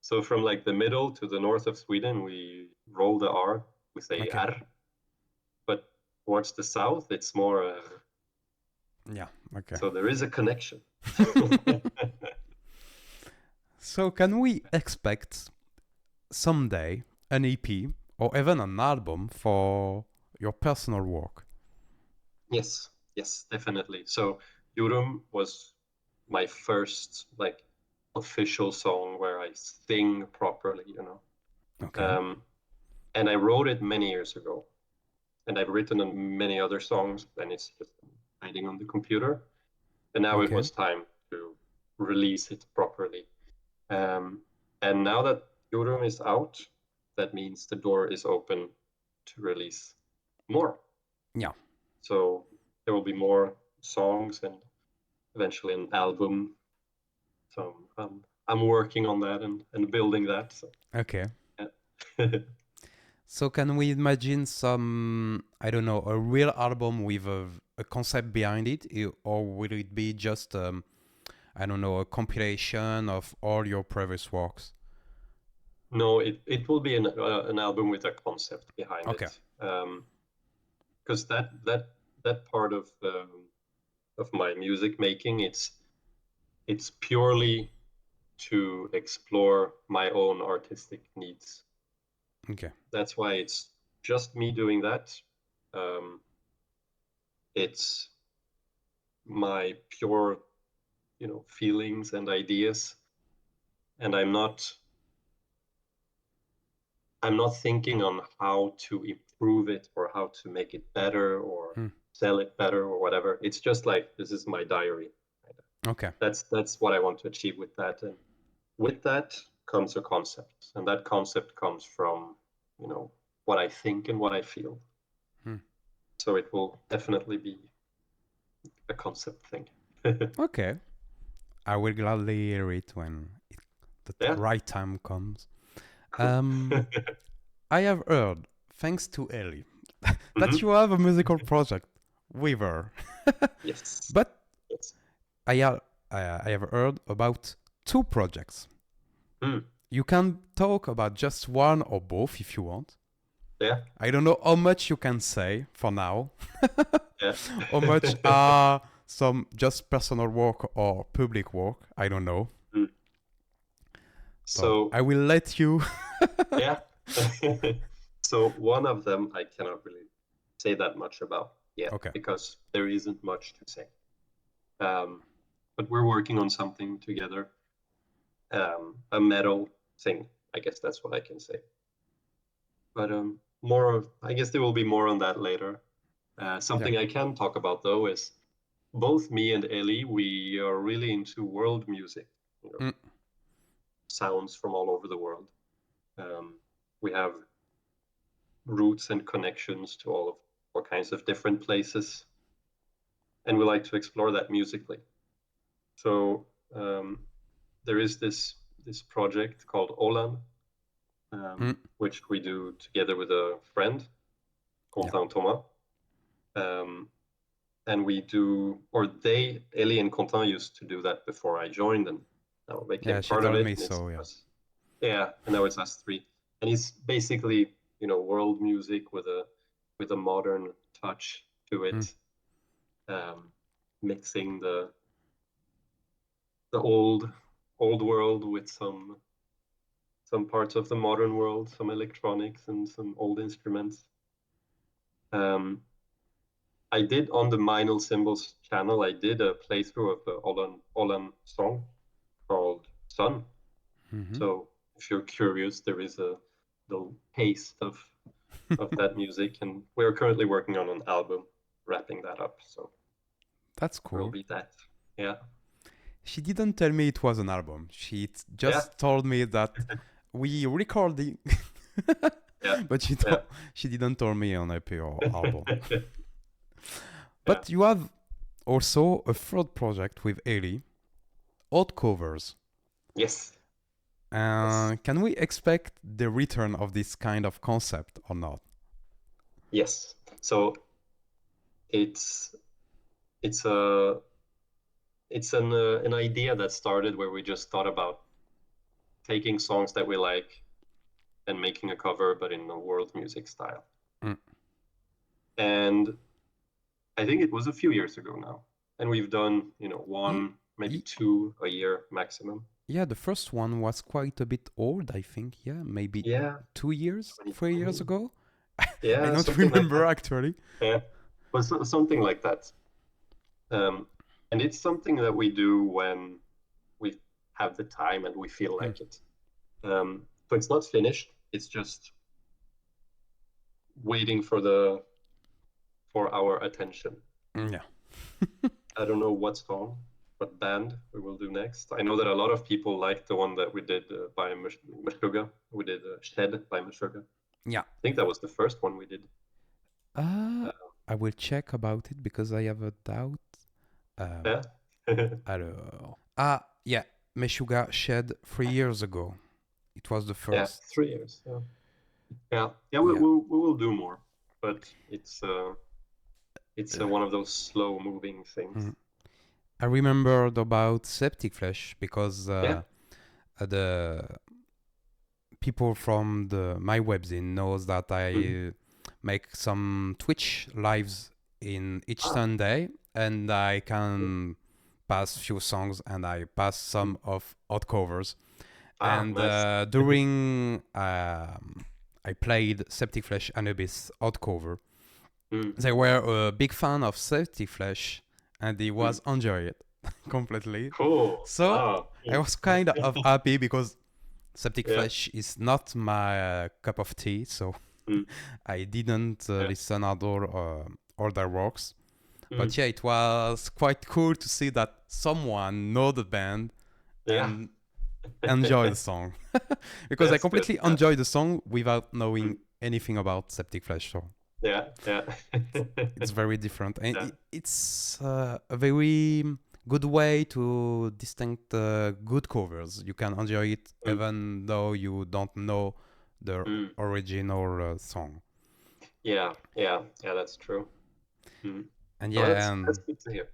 [SPEAKER 2] So from like the middle to the north of Sweden, we roll the R. We say R. But towards the south, it's more.
[SPEAKER 1] Yeah. Okay.
[SPEAKER 2] So there is a connection.
[SPEAKER 1] So can we expect someday an EP or even an album for your personal work?
[SPEAKER 2] Yes, definitely. So Yorum was my first like official song where I sing properly, you know.
[SPEAKER 1] Okay.
[SPEAKER 2] And I wrote it many years ago. And I've written many other songs, and it's just hiding on the computer. And now it was time to release it properly. And now that Yorum is out, that means the door is open to release more.
[SPEAKER 1] Yeah.
[SPEAKER 2] So there will be more songs and eventually an album. So I'm working on that and building that. So,
[SPEAKER 1] Okay.
[SPEAKER 2] yeah.
[SPEAKER 1] So can we imagine some, I don't know, a real album with a concept behind it, or will it be just, I don't know, a compilation of all your previous works?
[SPEAKER 2] No, it will be an album with a concept behind
[SPEAKER 1] Okay.
[SPEAKER 2] it. Because that part of my music making, it's purely to explore my own artistic needs.
[SPEAKER 1] Okay.
[SPEAKER 2] That's why it's just me doing that. It's my pure, feelings and ideas, and I'm not thinking on how to improve it or how to make it better or
[SPEAKER 1] Hmm.
[SPEAKER 2] sell it better or whatever. It's just like this is my diary.
[SPEAKER 1] Okay.
[SPEAKER 2] That's what I want to achieve with that. And with that comes a concept. And that concept comes from, what I think and what I feel.
[SPEAKER 1] Hmm.
[SPEAKER 2] So it will definitely be a concept thing.
[SPEAKER 1] Okay. I will gladly hear it when the
[SPEAKER 2] Yeah.
[SPEAKER 1] right time comes.
[SPEAKER 2] Cool.
[SPEAKER 1] I have heard, thanks to Ellie, that
[SPEAKER 2] Mhm.
[SPEAKER 1] you have a musical project with her.
[SPEAKER 2] Yes.
[SPEAKER 1] But
[SPEAKER 2] Yes.
[SPEAKER 1] I have heard about two projects.
[SPEAKER 2] Mm.
[SPEAKER 1] You can talk about just one or both if you want.
[SPEAKER 2] Yeah.
[SPEAKER 1] I don't know how much you can say for now.
[SPEAKER 2] Yeah.
[SPEAKER 1] How much are some just personal work or public work? I don't know.
[SPEAKER 2] Mm.
[SPEAKER 1] So
[SPEAKER 2] So
[SPEAKER 1] I will let you.
[SPEAKER 2] yeah. So one of them I cannot really say that much about yet
[SPEAKER 1] Okay.
[SPEAKER 2] because there isn't much to say. But we're working on something together. A metal thing. I guess that's what I can say. But I guess there will be more on that later.
[SPEAKER 1] Yeah.
[SPEAKER 2] Something I can talk about though is both me and Ellie, we are really into world music,
[SPEAKER 1] Mm.
[SPEAKER 2] sounds from all over the world. We have roots and connections to all kinds of different places, and we like to explore that musically. So there is this project called Olan,
[SPEAKER 1] Mm.
[SPEAKER 2] which we do together with a friend,
[SPEAKER 1] Yeah.
[SPEAKER 2] Quentin Thomas. Um, and we do, or they, Ellie and Quentin used to do that before I joined, and now I became
[SPEAKER 1] Yeah, she
[SPEAKER 2] part of
[SPEAKER 1] told
[SPEAKER 2] it.
[SPEAKER 1] me
[SPEAKER 2] And it's
[SPEAKER 1] so, yeah.
[SPEAKER 2] us, yeah, and now it's us three. And it's basically, world music with a modern touch to
[SPEAKER 1] Mm.
[SPEAKER 2] it, mixing the old world with some parts of the modern world, some electronics and some old instruments. Um, I did on the Minel Symbols channel, I did a playthrough of the Olan song called Sun.
[SPEAKER 1] Mm-hmm.
[SPEAKER 2] So if you're curious, there is a little taste of that music, and we're currently working on an album, wrapping that up. So
[SPEAKER 1] That's
[SPEAKER 2] there will
[SPEAKER 1] cool.
[SPEAKER 2] be that. Yeah.
[SPEAKER 1] She didn't tell me it was an album. She
[SPEAKER 2] Yeah.
[SPEAKER 1] just told me that we recording,
[SPEAKER 2] Yeah.
[SPEAKER 1] but
[SPEAKER 2] Yeah.
[SPEAKER 1] she didn't tell me on EP or album.
[SPEAKER 2] Yeah.
[SPEAKER 1] But you have also a third project with Ellie, Odd Covers.
[SPEAKER 2] Yes. Yes.
[SPEAKER 1] Can we expect the return of this kind of concept or not?
[SPEAKER 2] Yes. So it's it's a it's an idea that started where we just thought about taking songs that we like and making a cover, but in a world music style.
[SPEAKER 1] Mm.
[SPEAKER 2] And I think it was a few years ago now, and we've done
[SPEAKER 1] Ye-
[SPEAKER 2] one, maybe
[SPEAKER 1] ye-
[SPEAKER 2] two a year maximum.
[SPEAKER 1] Yeah, the first one was quite a bit old, I think. Yeah, maybe
[SPEAKER 2] Yeah,
[SPEAKER 1] 2 years, 3 years
[SPEAKER 2] 2020.
[SPEAKER 1] ago. I
[SPEAKER 2] Yeah,
[SPEAKER 1] don't
[SPEAKER 2] something like
[SPEAKER 1] remember
[SPEAKER 2] that.
[SPEAKER 1] actually.
[SPEAKER 2] Yeah, but something like that. Um, and it's something that we do when we have the time and we feel
[SPEAKER 1] Mm.
[SPEAKER 2] like it. So it's not finished. It's just waiting for our attention.
[SPEAKER 1] Yeah.
[SPEAKER 2] I don't know what song, what band we will do next. I know that a lot of people like the one that we did by Meshuggah. We did Shed by Meshuggah.
[SPEAKER 1] Yeah.
[SPEAKER 2] I think that was the first one we did.
[SPEAKER 1] I will check about it because I have a doubt.
[SPEAKER 2] Yeah.
[SPEAKER 1] Alors. Yeah. Meshuggah shed 3 years ago. It was the
[SPEAKER 2] Yeah,
[SPEAKER 1] first.
[SPEAKER 2] 3 years. Yeah. Yeah.
[SPEAKER 1] Yeah.
[SPEAKER 2] We will do more, but it's one of those slow moving things.
[SPEAKER 1] I remembered about Septic Flesh because
[SPEAKER 2] Yeah.
[SPEAKER 1] the people from my webzine knows that I make some Twitch lives in each Sunday, and I can pass few songs, and I pass some of odd covers. And
[SPEAKER 2] Nice.
[SPEAKER 1] during I played Septic Flesh and Abyss odd cover. They were a big fan of Septic Flesh, and he was enjoying it completely.
[SPEAKER 2] Cool.
[SPEAKER 1] So I was kind of happy because Septic Flesh is not my cup of tea, so I didn't listen all their works. But yeah, it was quite cool to see that someone know the band and enjoy the song. Because I completely enjoy the song without knowing anything about Septic Flesh. So
[SPEAKER 2] yeah.
[SPEAKER 1] it's very different. And it's a very good way to distinct good covers. You can enjoy it even though you don't know the original song.
[SPEAKER 2] Yeah, that's true.
[SPEAKER 1] And
[SPEAKER 2] that's good to hear.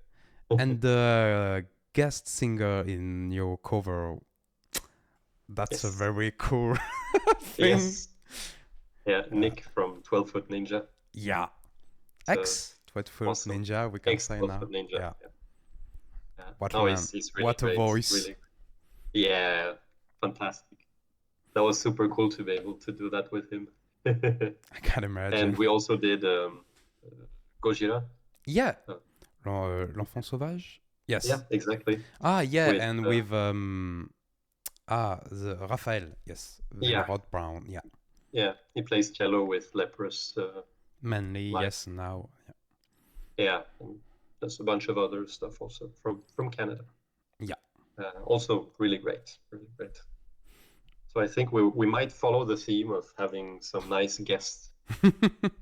[SPEAKER 1] And the guest singer in your cover, that's a very cool thing.
[SPEAKER 2] Yes. Yeah, Nick from 12 Foot Ninja.
[SPEAKER 1] Yeah. X 12 Foot Ninja, we can say now.
[SPEAKER 2] Ninja.
[SPEAKER 1] Yeah. What
[SPEAKER 2] he's really
[SPEAKER 1] what a
[SPEAKER 2] great.
[SPEAKER 1] voice.
[SPEAKER 2] Really. Yeah, fantastic. That was super cool to be able to do that with him.
[SPEAKER 1] I can imagine.
[SPEAKER 2] And we also did Gojira.
[SPEAKER 1] Yeah. L'enfant sauvage? Yes.
[SPEAKER 2] Yeah, exactly.
[SPEAKER 1] Yeah, and with the Raphael, yes. Rod Brown, yeah.
[SPEAKER 2] Yeah, he plays cello with Leprous.
[SPEAKER 1] Mainly, yes, now.
[SPEAKER 2] Yeah, and there's a bunch of other stuff also from Canada.
[SPEAKER 1] Yeah.
[SPEAKER 2] Also really great. So I think we might follow the theme of having some nice guests.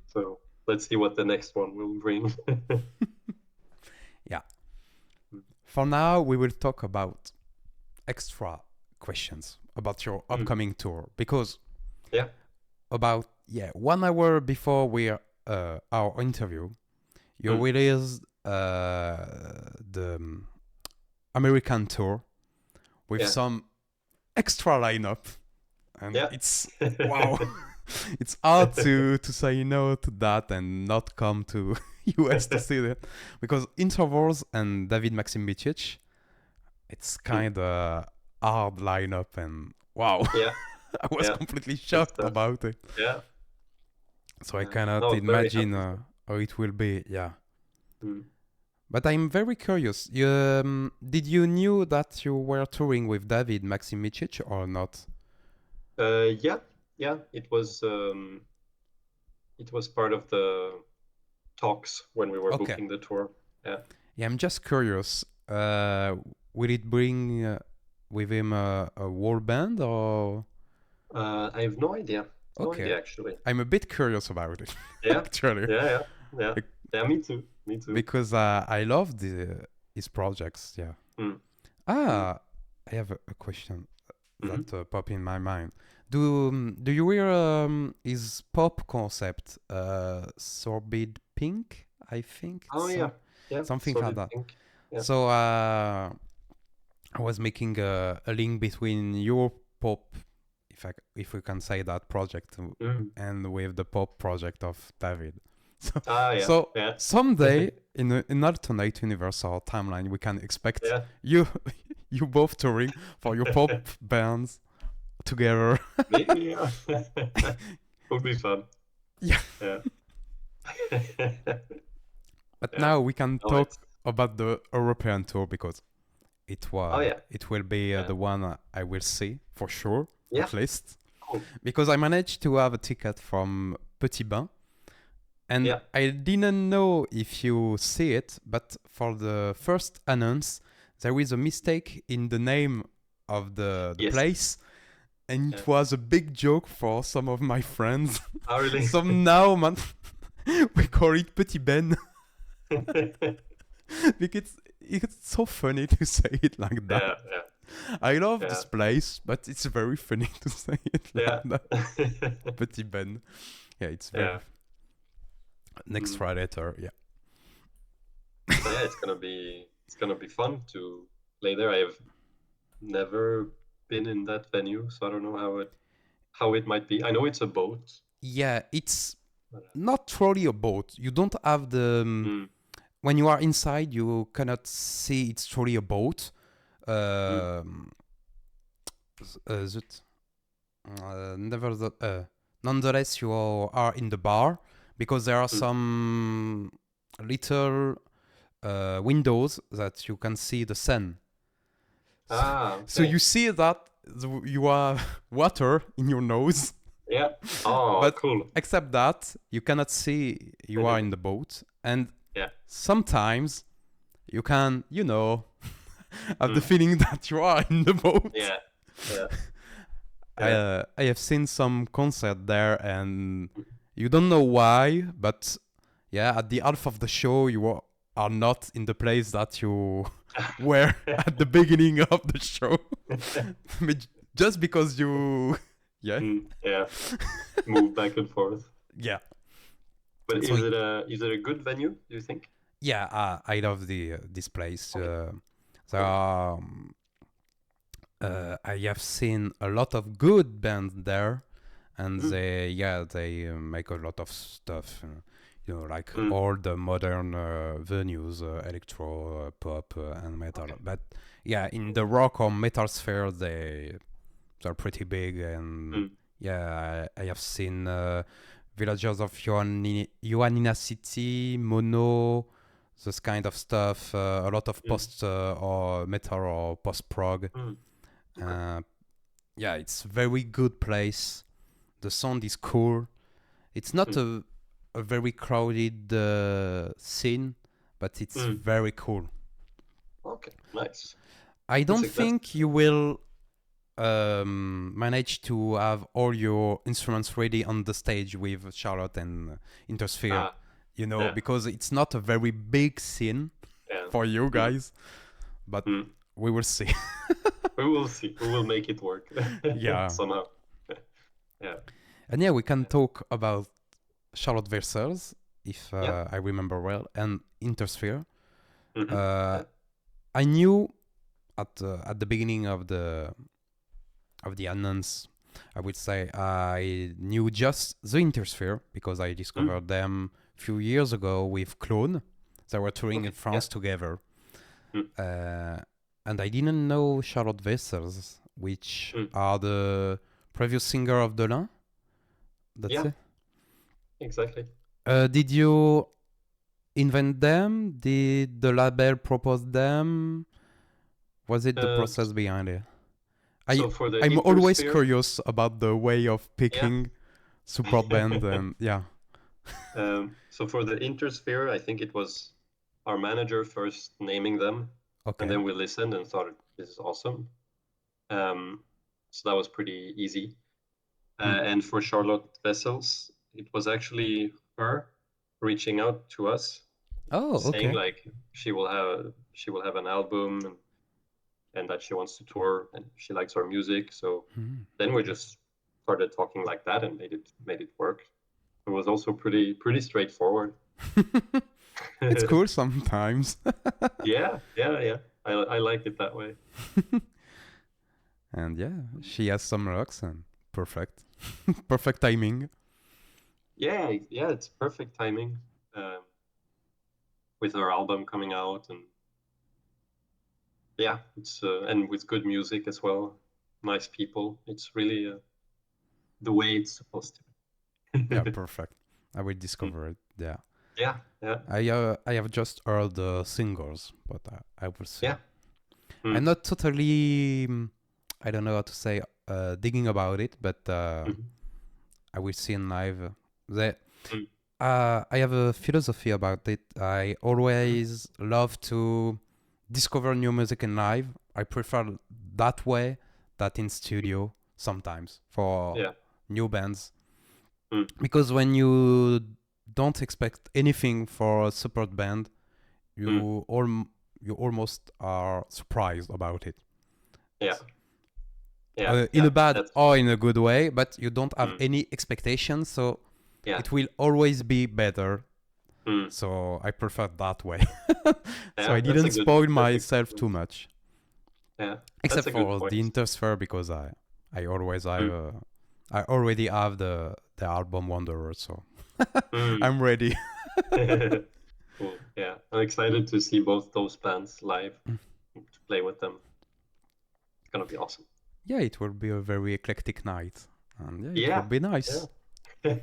[SPEAKER 2] So let's see what the next one will bring.
[SPEAKER 1] Yeah. For now, we will talk about extra questions about your upcoming tour, because about 1 hour before our interview, you released the American tour with some extra lineup, and it's wow. It's hard to say no to that and not come to US to see that, because Intervals and David Maximicic, it's kind of hard lineup, and wow. I was completely shocked about it.
[SPEAKER 2] Yeah.
[SPEAKER 1] So I cannot imagine how it will be. Yeah. But I'm very curious. Did you knew that you were touring with David Maximicic or not?
[SPEAKER 2] Yeah. It was part of the talks when we were booking the tour. Yeah.
[SPEAKER 1] Yeah, I'm just curious. Will it bring with him a whole band, or?
[SPEAKER 2] I have no idea. No idea, actually.
[SPEAKER 1] I'm a bit curious about it.
[SPEAKER 2] Yeah.
[SPEAKER 1] Actually.
[SPEAKER 2] Yeah. Yeah, me too.
[SPEAKER 1] Because I love his projects. Yeah. I have a question that pop in my mind. Do you hear his pop concept, Sordid Pink? I think.
[SPEAKER 2] Yeah.
[SPEAKER 1] Something like that.
[SPEAKER 2] Yeah.
[SPEAKER 1] So I was making a link between your pop, if we can say that, project, and with the pop project of David. So, someday in an alternate universe or timeline, we can expect you both touring for your pop bands together.
[SPEAKER 2] Maybe, yeah. Would be fun.
[SPEAKER 1] Yeah. But now we can talk about the European tour, because it will be the one I will see for sure, at least.
[SPEAKER 2] Cool.
[SPEAKER 1] Because I managed to have a ticket from Petit Bain. And I didn't know if you see it, but for the first announce, there is a mistake in the name of the place. and
[SPEAKER 2] Yeah.
[SPEAKER 1] it was a big joke for some of my friends.
[SPEAKER 2] Oh, really?
[SPEAKER 1] So now, man, we call it Petit Ben because it's so funny to say it like that.
[SPEAKER 2] Yeah, yeah,
[SPEAKER 1] I love
[SPEAKER 2] yeah,
[SPEAKER 1] this place, but it's very funny to say it
[SPEAKER 2] yeah.
[SPEAKER 1] like that. Petit Ben. Yeah, it's very
[SPEAKER 2] Yeah.
[SPEAKER 1] next
[SPEAKER 2] Mm.
[SPEAKER 1] Friday tour. Yeah.
[SPEAKER 2] So yeah, it's gonna be fun to play there. I have never been in that venue, so I don't know how it might be. I know it's a boat.
[SPEAKER 1] Yeah, it's
[SPEAKER 2] But,
[SPEAKER 1] not truly a boat. You don't have the
[SPEAKER 2] mm,
[SPEAKER 1] when you are inside, you cannot see it's truly a boat.
[SPEAKER 2] mm,
[SPEAKER 1] Zut. Nonetheless, you are in the bar because there are
[SPEAKER 2] mm.
[SPEAKER 1] some little windows that you can see the sun.
[SPEAKER 2] Ah,
[SPEAKER 1] So
[SPEAKER 2] okay.
[SPEAKER 1] you see that you have water in your nose,
[SPEAKER 2] Yeah. Oh,
[SPEAKER 1] but
[SPEAKER 2] cool.
[SPEAKER 1] except that you cannot see you are in the boat. And
[SPEAKER 2] Yeah.
[SPEAKER 1] sometimes you can, have the
[SPEAKER 2] Mm.
[SPEAKER 1] feeling that you are in the boat.
[SPEAKER 2] Yeah. Yeah. Yeah.
[SPEAKER 1] I have seen some concert there, and
[SPEAKER 2] Mm.
[SPEAKER 1] you don't know why, but yeah, at the half of the show, you are not in the place that you were at the beginning of the show. But just because you, yeah,
[SPEAKER 2] Yeah. Move back and forth.
[SPEAKER 1] yeah.
[SPEAKER 2] But
[SPEAKER 1] So
[SPEAKER 2] is it a good venue, do you think?
[SPEAKER 1] yeah, I love this place.
[SPEAKER 2] Okay.
[SPEAKER 1] There
[SPEAKER 2] Cool.
[SPEAKER 1] are, I have seen a lot of good bands there, and
[SPEAKER 2] Mm.
[SPEAKER 1] they make a lot of stuff. Like
[SPEAKER 2] Mm.
[SPEAKER 1] all the modern venues, electro, pop, and metal.
[SPEAKER 2] Okay.
[SPEAKER 1] But yeah, in the rock or metal sphere, they're pretty big, and
[SPEAKER 2] Mm.
[SPEAKER 1] yeah, I have seen Villagers of Ioannina City, Mono, this kind of stuff. A lot of
[SPEAKER 2] Mm.
[SPEAKER 1] post or metal or post prog.
[SPEAKER 2] Mm. Okay.
[SPEAKER 1] Yeah, it's a very good place. The sound is cool. It's not
[SPEAKER 2] Mm.
[SPEAKER 1] a very crowded scene, but it's
[SPEAKER 2] Mm.
[SPEAKER 1] very cool.
[SPEAKER 2] Okay. Nice.
[SPEAKER 1] I
[SPEAKER 2] That's
[SPEAKER 1] don't think you will manage to have all your instruments ready on the stage with Charlotte and Intersphere,
[SPEAKER 2] Yeah.
[SPEAKER 1] because it's not a very big scene
[SPEAKER 2] Yeah.
[SPEAKER 1] for you
[SPEAKER 2] Mm.
[SPEAKER 1] guys, but
[SPEAKER 2] Mm.
[SPEAKER 1] we will see.
[SPEAKER 2] We will see. We will make it work
[SPEAKER 1] Yeah.
[SPEAKER 2] somehow. Yeah.
[SPEAKER 1] And yeah, we can talk about Charlotte Versailles, if
[SPEAKER 2] Yeah.
[SPEAKER 1] I remember well, and Intersphere.
[SPEAKER 2] Mhm.
[SPEAKER 1] Uh,
[SPEAKER 2] Yeah.
[SPEAKER 1] I knew at the beginning of the announce, I would say I knew just the Intersphere because I discovered
[SPEAKER 2] Mm.
[SPEAKER 1] them a few years ago with Clone. They were touring in
[SPEAKER 2] Okay.
[SPEAKER 1] France
[SPEAKER 2] Yeah.
[SPEAKER 1] together.
[SPEAKER 2] Mm.
[SPEAKER 1] And I didn't know Charlotte Vessels, which
[SPEAKER 2] Mm.
[SPEAKER 1] are the previous singer of Delin. That's
[SPEAKER 2] Yeah.
[SPEAKER 1] it.
[SPEAKER 2] Exactly.
[SPEAKER 1] Did you invent them? Did the label propose them? Was it the
[SPEAKER 2] Uh,
[SPEAKER 1] process behind it?
[SPEAKER 2] so for the
[SPEAKER 1] I'm always
[SPEAKER 2] Intersphere,
[SPEAKER 1] curious about the way of
[SPEAKER 2] yeah.
[SPEAKER 1] picking support band and yeah.
[SPEAKER 2] So for the Intersphere, I think it was our manager first naming them, and
[SPEAKER 1] Okay.
[SPEAKER 2] then we listened and thought this is awesome. So that was pretty easy. And for Charlotte Vessels, it was actually her reaching out to us,
[SPEAKER 1] Oh,
[SPEAKER 2] saying
[SPEAKER 1] okay.
[SPEAKER 2] like she will have an album and that she wants to tour and she likes our music. So then we just started talking like that and made it work. It was also pretty straightforward.
[SPEAKER 1] It's cool sometimes.
[SPEAKER 2] Yeah. I like it that way.
[SPEAKER 1] And yeah, she has some rocks and perfect. Perfect timing.
[SPEAKER 2] Yeah, it's perfect timing with her album coming out, and yeah, it's and with good music as well, nice people. It's really the way it's supposed to
[SPEAKER 1] Yeah,
[SPEAKER 2] be.
[SPEAKER 1] perfect. I will discover it. Yeah.
[SPEAKER 2] Yeah, yeah,
[SPEAKER 1] I have just heard the singles, but I will see.
[SPEAKER 2] yeah.
[SPEAKER 1] I'm
[SPEAKER 2] Mm.
[SPEAKER 1] not totally I don't know how to say digging about it, but
[SPEAKER 2] Mhm.
[SPEAKER 1] I will see in live. The
[SPEAKER 2] Mm.
[SPEAKER 1] I have a philosophy about it. I
[SPEAKER 2] Mhm.
[SPEAKER 1] always love to discover new music in live. I prefer that way that in studio. sometimes for
[SPEAKER 2] Yeah.
[SPEAKER 1] new bands.
[SPEAKER 2] Mm.
[SPEAKER 1] Because when you don't expect anything for a support band, you almost are surprised about it.
[SPEAKER 2] Yeah. Yeah.
[SPEAKER 1] In
[SPEAKER 2] Yeah.
[SPEAKER 1] a bad
[SPEAKER 2] That's
[SPEAKER 1] or in a good way, but you don't have
[SPEAKER 2] mm.
[SPEAKER 1] any expectations, so
[SPEAKER 2] Yeah.
[SPEAKER 1] it will always be better.
[SPEAKER 2] Mm.
[SPEAKER 1] So I prefer that way. So
[SPEAKER 2] Yeah,
[SPEAKER 1] I
[SPEAKER 2] that's a
[SPEAKER 1] didn't
[SPEAKER 2] good.
[SPEAKER 1] spoil
[SPEAKER 2] That's a
[SPEAKER 1] myself
[SPEAKER 2] good
[SPEAKER 1] too
[SPEAKER 2] point.
[SPEAKER 1] much,
[SPEAKER 2] Yeah, that's
[SPEAKER 1] except
[SPEAKER 2] a good
[SPEAKER 1] for
[SPEAKER 2] point.
[SPEAKER 1] the intersphere because I always have
[SPEAKER 2] Mm.
[SPEAKER 1] I already have the album Wanderer, so
[SPEAKER 2] Mm.
[SPEAKER 1] I'm ready.
[SPEAKER 2] Cool. Yeah, I'm excited to see both those bands live, to play with them. It's gonna be awesome.
[SPEAKER 1] Yeah, it will be a very eclectic night, and yeah, it will
[SPEAKER 2] Yeah.
[SPEAKER 1] be nice.
[SPEAKER 2] Yeah.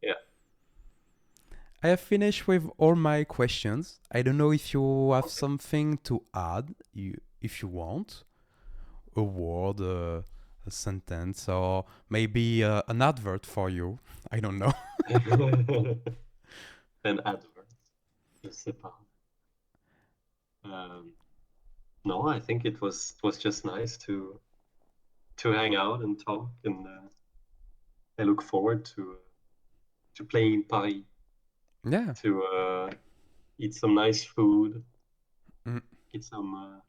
[SPEAKER 2] Yeah.
[SPEAKER 1] I have finished with all my questions. I don't know if you have
[SPEAKER 2] Okay.
[SPEAKER 1] something to add, if you want, a word, a sentence, or maybe an advert for you. I don't know.
[SPEAKER 2] An advert. Je sais pas. Um, no, I think it was just nice to hang out and talk, and I look forward to playing in Paris,
[SPEAKER 1] Yeah.
[SPEAKER 2] to eat some nice food,
[SPEAKER 1] Mm.
[SPEAKER 2] eat some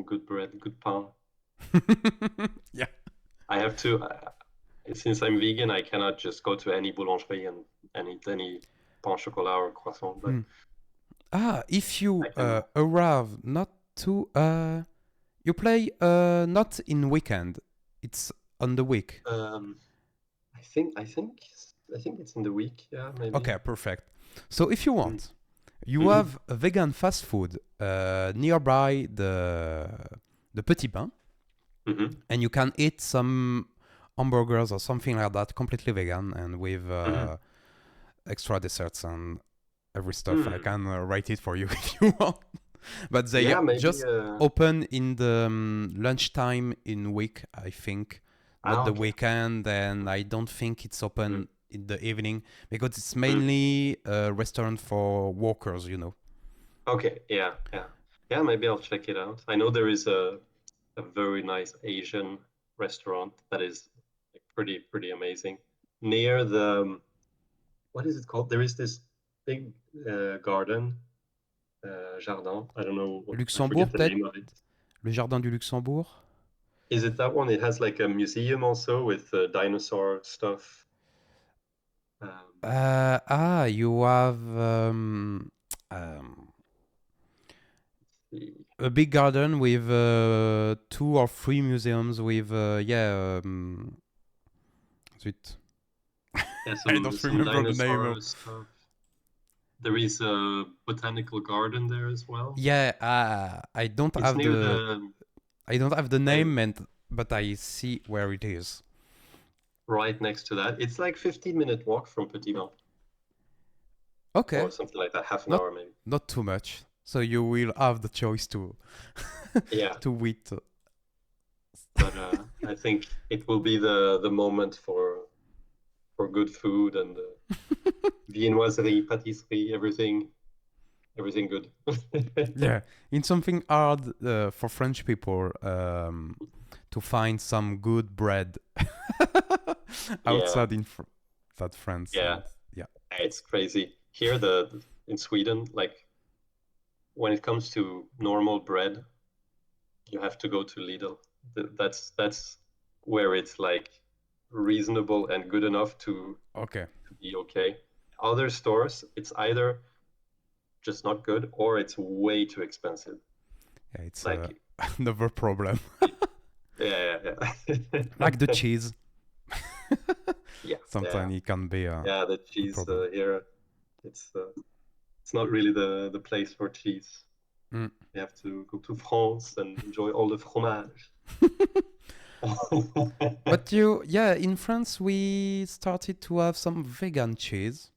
[SPEAKER 2] good bread, good pain.
[SPEAKER 1] Yeah.
[SPEAKER 2] I have to, since I'm vegan, I cannot just go to any boulangerie and eat any pain chocolat or croissant, but
[SPEAKER 1] If you
[SPEAKER 2] I can.
[SPEAKER 1] arrive not to you play not in weekend. It's on the week.
[SPEAKER 2] Um, I think it's in the week. Yeah, maybe.
[SPEAKER 1] Okay, perfect. So if you
[SPEAKER 2] Mm.
[SPEAKER 1] want, you
[SPEAKER 2] Mhm.
[SPEAKER 1] have a vegan fast food nearby the Petit Pain,
[SPEAKER 2] Mhm.
[SPEAKER 1] and you can eat some hamburgers or something like that, completely vegan and with
[SPEAKER 2] Mhm.
[SPEAKER 1] extra desserts and every stuff. I
[SPEAKER 2] Mm.
[SPEAKER 1] can write it for you if you want. But they
[SPEAKER 2] Yeah, maybe.
[SPEAKER 1] just open in the lunchtime in week, I think, not the
[SPEAKER 2] Okay.
[SPEAKER 1] weekend, and I don't think it's
[SPEAKER 2] Mm.
[SPEAKER 1] open in the evening because it's
[SPEAKER 2] Mm.
[SPEAKER 1] mainly a restaurant for workers, you know.
[SPEAKER 2] Okay. Yeah. Yeah. Yeah. Maybe I'll check it out. I know there is a very nice Asian restaurant that is like, pretty amazing near the what is it called? There is this big garden, jardin. I don't know. I
[SPEAKER 1] Luxembourg,
[SPEAKER 2] forget the
[SPEAKER 1] peut-être?
[SPEAKER 2] name of it.
[SPEAKER 1] Le jardin du Luxembourg?
[SPEAKER 2] Is it that one? It has like a museum also with dinosaur stuff. Um,
[SPEAKER 1] You have
[SPEAKER 2] the-
[SPEAKER 1] a big garden with 2 or 3 museums with, zut.
[SPEAKER 2] yeah,
[SPEAKER 1] I
[SPEAKER 2] some
[SPEAKER 1] don't
[SPEAKER 2] some
[SPEAKER 1] remember the name
[SPEAKER 2] dinosaur
[SPEAKER 1] of.
[SPEAKER 2] stuff. There is a botanical garden there as well.
[SPEAKER 1] Yeah, I don't
[SPEAKER 2] It's
[SPEAKER 1] have
[SPEAKER 2] near
[SPEAKER 1] the
[SPEAKER 2] the I,
[SPEAKER 1] name, but I see where it is.
[SPEAKER 2] right next to that. It's like 15-minute walk from Petit Bain
[SPEAKER 1] Okay,
[SPEAKER 2] or something like that, half an
[SPEAKER 1] not
[SPEAKER 2] hour maybe.
[SPEAKER 1] not too much. So you will have the choice to
[SPEAKER 2] Yeah,
[SPEAKER 1] to eat.
[SPEAKER 2] but I think it will be the moment for good food and viennoiserie, pâtisserie, everything good.
[SPEAKER 1] Yeah, in something hard for French people to find some good bread
[SPEAKER 2] Yeah,
[SPEAKER 1] outside that France.
[SPEAKER 2] yeah,
[SPEAKER 1] And yeah,
[SPEAKER 2] it's crazy. Here, in Sweden, like when it comes to normal bread, you have to go to Lidl. That's where it's like reasonable and good enough
[SPEAKER 1] okay.
[SPEAKER 2] to be okay. Other stores, it's either just not good or it's way too expensive.
[SPEAKER 1] Yeah, it's
[SPEAKER 2] Like,
[SPEAKER 1] another problem.
[SPEAKER 2] yeah, yeah, yeah.
[SPEAKER 1] Like the cheese,
[SPEAKER 2] Yeah, yeah,
[SPEAKER 1] sometimes it can be
[SPEAKER 2] yeah. The
[SPEAKER 1] a
[SPEAKER 2] cheese
[SPEAKER 1] problem.
[SPEAKER 2] here, it's not really the place for cheese.
[SPEAKER 1] Mm.
[SPEAKER 2] You have to go to France and enjoy all the fromage.
[SPEAKER 1] But yeah, in France we started to have some vegan cheese,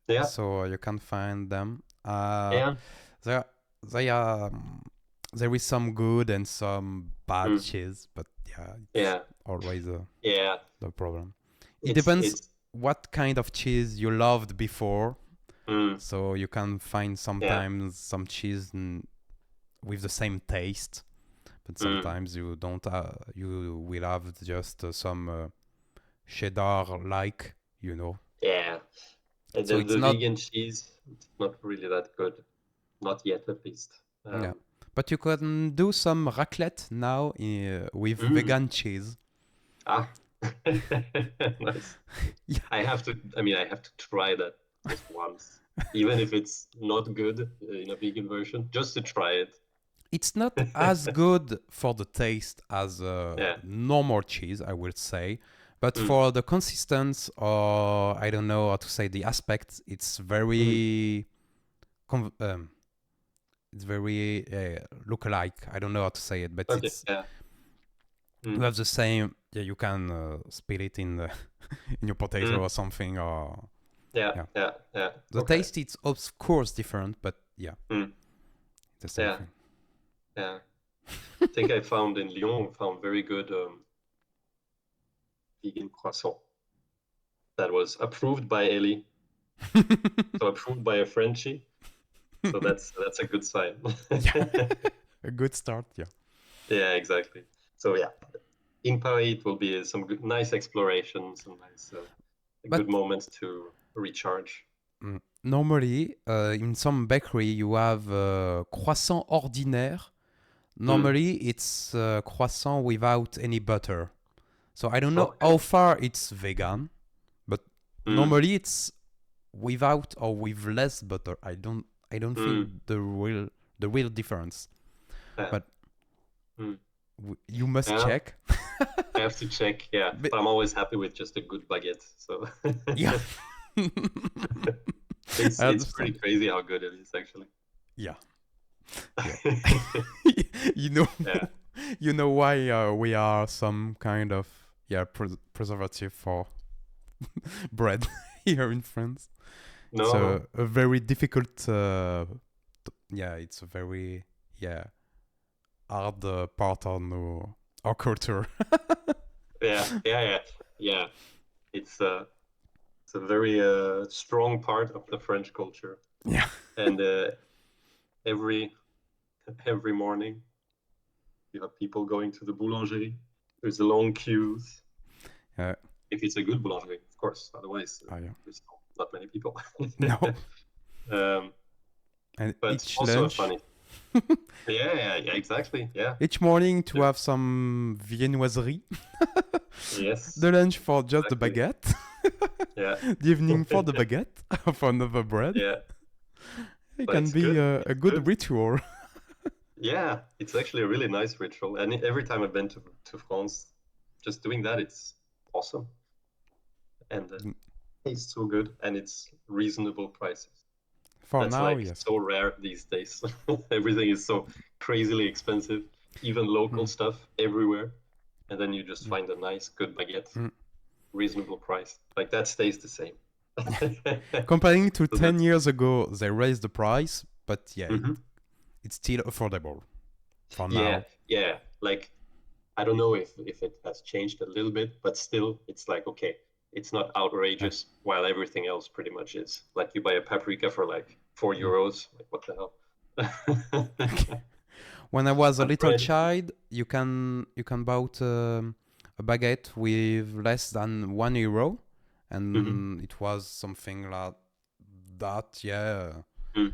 [SPEAKER 2] Yeah,
[SPEAKER 1] so you can find them.
[SPEAKER 2] yeah.
[SPEAKER 1] There, they are. There is some good and some bad
[SPEAKER 2] Mm,
[SPEAKER 1] cheese, but yeah, it's
[SPEAKER 2] yeah,
[SPEAKER 1] always
[SPEAKER 2] yeah.
[SPEAKER 1] the problem. It
[SPEAKER 2] It's
[SPEAKER 1] depends
[SPEAKER 2] it's
[SPEAKER 1] what kind of cheese you loved before.
[SPEAKER 2] mm,
[SPEAKER 1] So you can find
[SPEAKER 2] yeah.
[SPEAKER 1] sometimes some cheese with the same taste, but
[SPEAKER 2] Mm.
[SPEAKER 1] sometimes you don't. You will have just some cheddar-like, you know.
[SPEAKER 2] Yeah. And
[SPEAKER 1] So
[SPEAKER 2] then
[SPEAKER 1] it's
[SPEAKER 2] the
[SPEAKER 1] not.
[SPEAKER 2] vegan cheese, it's not really that good. Not yet, at least.
[SPEAKER 1] Yeah, but you can do some raclette now with
[SPEAKER 2] Mm.
[SPEAKER 1] vegan cheese.
[SPEAKER 2] Ah, nice.
[SPEAKER 1] Yeah.
[SPEAKER 2] I have to try that just once, even if it's not good in a vegan version, just to try it.
[SPEAKER 1] It's not as good for the taste as
[SPEAKER 2] Yeah.
[SPEAKER 1] normal cheese, I would say, but
[SPEAKER 2] Mm.
[SPEAKER 1] for the consistency, or I don't know how to say, the aspect, it's very it's very look-alike. I don't know how to say it, but
[SPEAKER 2] Okay.
[SPEAKER 1] it's
[SPEAKER 2] Yeah.
[SPEAKER 1] you have the same. Yeah, you can spill it in the in your potato or something, or
[SPEAKER 2] Yeah.
[SPEAKER 1] yeah.
[SPEAKER 2] Yeah.
[SPEAKER 1] The
[SPEAKER 2] Okay.
[SPEAKER 1] taste, it's of course different, but yeah, the same
[SPEAKER 2] Yeah.
[SPEAKER 1] thing.
[SPEAKER 2] Yeah. I think I found in Lyon very good vegan croissant that was approved by Heli, so approved by a Frenchie. So that's a good sign.
[SPEAKER 1] Yeah, a good start. Yeah.
[SPEAKER 2] Yeah, exactly. So yeah, in Paris it will be some nice exploration, some nice good
[SPEAKER 1] But
[SPEAKER 2] moments to recharge.
[SPEAKER 1] normally, in some bakery, you have croissant ordinaire.
[SPEAKER 2] Mm.
[SPEAKER 1] Normally, it's croissant without any butter. So I don't know
[SPEAKER 2] Okay.
[SPEAKER 1] how far it's vegan, but
[SPEAKER 2] Mm.
[SPEAKER 1] normally it's without or with less butter. I don't
[SPEAKER 2] Mm.
[SPEAKER 1] think the real difference.
[SPEAKER 2] Yeah.
[SPEAKER 1] But
[SPEAKER 2] Mm.
[SPEAKER 1] you must
[SPEAKER 2] Yeah,
[SPEAKER 1] check.
[SPEAKER 2] I have to check. Yeah,
[SPEAKER 1] But
[SPEAKER 2] but I'm always happy with just a good baguette. So
[SPEAKER 1] yeah. I
[SPEAKER 2] it's pretty
[SPEAKER 1] understand.
[SPEAKER 2] crazy how good it is, actually.
[SPEAKER 1] Yeah. Yeah. you know
[SPEAKER 2] Yeah.
[SPEAKER 1] you know why we are some kind of preservative for bread here in France. It's
[SPEAKER 2] No, no.
[SPEAKER 1] a very difficult it's a very hard part on our culture.
[SPEAKER 2] Yeah, yeah, yeah, yeah. It's it's a very strong part of the French culture,
[SPEAKER 1] Yeah.
[SPEAKER 2] and every every morning you have people going to the boulangerie. There's long queues.
[SPEAKER 1] uh,
[SPEAKER 2] If it's a good boulangerie, of course. Otherwise,
[SPEAKER 1] yeah.
[SPEAKER 2] there's not many people.
[SPEAKER 1] No.
[SPEAKER 2] um,
[SPEAKER 1] And
[SPEAKER 2] but
[SPEAKER 1] each
[SPEAKER 2] also a
[SPEAKER 1] lunch,
[SPEAKER 2] funny. Yeah, yeah, yeah, exactly. Yeah.
[SPEAKER 1] each morning to
[SPEAKER 2] There-
[SPEAKER 1] have some viennoiserie.
[SPEAKER 2] Yes,
[SPEAKER 1] The lunch for just the
[SPEAKER 2] exactly.
[SPEAKER 1] baguette.
[SPEAKER 2] Yeah.
[SPEAKER 1] The evening for the baguette of another bread.
[SPEAKER 2] Yeah,
[SPEAKER 1] It
[SPEAKER 2] but
[SPEAKER 1] can
[SPEAKER 2] it's
[SPEAKER 1] be
[SPEAKER 2] good.
[SPEAKER 1] a
[SPEAKER 2] It's
[SPEAKER 1] good
[SPEAKER 2] good.
[SPEAKER 1] ritual.
[SPEAKER 2] Yeah, it's actually a really nice ritual. And every time I've been to France, just doing that, it's awesome. And tastes so good, and it's reasonable prices.
[SPEAKER 1] For
[SPEAKER 2] That's
[SPEAKER 1] now,
[SPEAKER 2] like
[SPEAKER 1] yes.
[SPEAKER 2] so rare these days. Everything is so crazily expensive, even local
[SPEAKER 1] Mm.
[SPEAKER 2] stuff everywhere. And then you just
[SPEAKER 1] Mm.
[SPEAKER 2] find a nice, good baguette,
[SPEAKER 1] Mm.
[SPEAKER 2] reasonable price. Like that stays the same.
[SPEAKER 1] Comparing to
[SPEAKER 2] So
[SPEAKER 1] 10
[SPEAKER 2] that's
[SPEAKER 1] years ago, they raised the price, but yeah,
[SPEAKER 2] Mhm.
[SPEAKER 1] it's still affordable for
[SPEAKER 2] Yeah,
[SPEAKER 1] now.
[SPEAKER 2] yeah. Like I don't know if it has changed a little bit, but still, it's like okay, it's not
[SPEAKER 1] Yeah.
[SPEAKER 2] outrageous, while everything else pretty much is. Like you buy a paprika for like 4 euros. Like what the hell?
[SPEAKER 1] When I was a
[SPEAKER 2] But
[SPEAKER 1] little
[SPEAKER 2] bread,
[SPEAKER 1] child, you can buy a baguette with less than €1,
[SPEAKER 2] mhm.
[SPEAKER 1] and it was something like that, yeah.
[SPEAKER 2] Mm.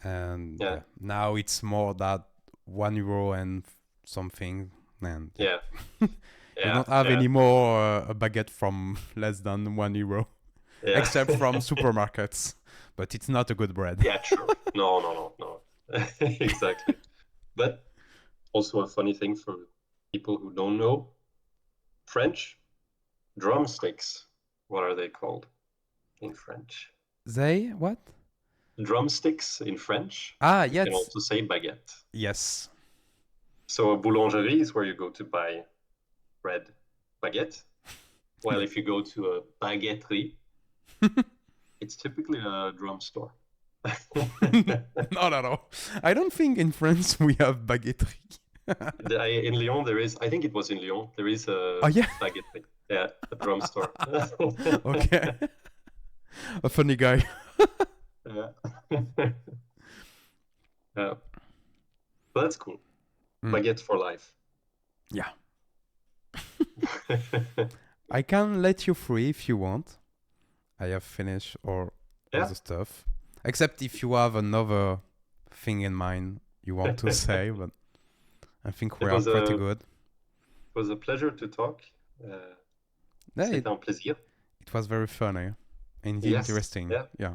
[SPEAKER 1] And
[SPEAKER 2] Yeah,
[SPEAKER 1] yeah, now it's more that €1 and something, and yeah.
[SPEAKER 2] yeah,
[SPEAKER 1] You
[SPEAKER 2] yeah,
[SPEAKER 1] don't have
[SPEAKER 2] yeah,
[SPEAKER 1] any more a baguette from less than €1,
[SPEAKER 2] yeah.
[SPEAKER 1] except from supermarkets. But it's not a good bread.
[SPEAKER 2] Yeah, true. No, no, no, no. Exactly. But also a funny thing for people who don't know French, drumsticks. What are they called in French?
[SPEAKER 1] They what?
[SPEAKER 2] Drumsticks in French.
[SPEAKER 1] Ah,
[SPEAKER 2] You can
[SPEAKER 1] yes,
[SPEAKER 2] also say baguette.
[SPEAKER 1] yes.
[SPEAKER 2] So a boulangerie is where you go to buy bread, baguette. While
[SPEAKER 1] Yeah.
[SPEAKER 2] if you go to a baguetterie, it's typically a drum store.
[SPEAKER 1] Not at all. I don't think in France we have baguetterie.
[SPEAKER 2] In Lyon, there is, I think it was in Lyon, there is
[SPEAKER 1] Oh
[SPEAKER 2] a
[SPEAKER 1] yeah.
[SPEAKER 2] baguetterie. Yeah, a drum store.
[SPEAKER 1] Okay. A funny guy.
[SPEAKER 2] Yeah. Yeah. But that's cool. Baguette for life.
[SPEAKER 1] Yeah. I can let you free if you want. I have finished all the stuff. Except if you have another thing in mind you want to say, but I think we are pretty good.
[SPEAKER 2] It was a pleasure to talk. C'était un plaisir.
[SPEAKER 1] It was very funny and interesting. Yeah.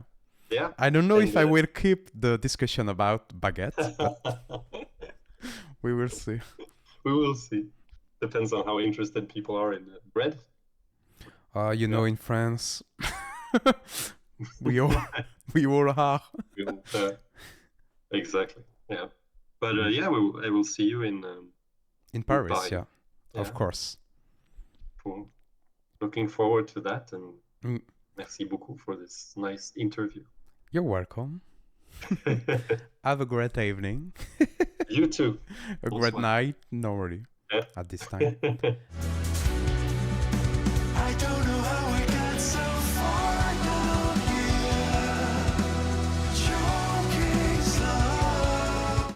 [SPEAKER 1] I don't know if I will keep the discussion about baguette, but we will see.
[SPEAKER 2] We will see. Depends on how interested people are in bread.
[SPEAKER 1] You know, in France, we all are.
[SPEAKER 2] Exactly. Yeah. But I will see you in
[SPEAKER 1] Paris. Yeah, of course.
[SPEAKER 2] Cool. Looking forward to that, and merci beaucoup for this nice interview.
[SPEAKER 1] You're welcome. Have a great evening.
[SPEAKER 2] You too.
[SPEAKER 1] A great night, normally, at this time.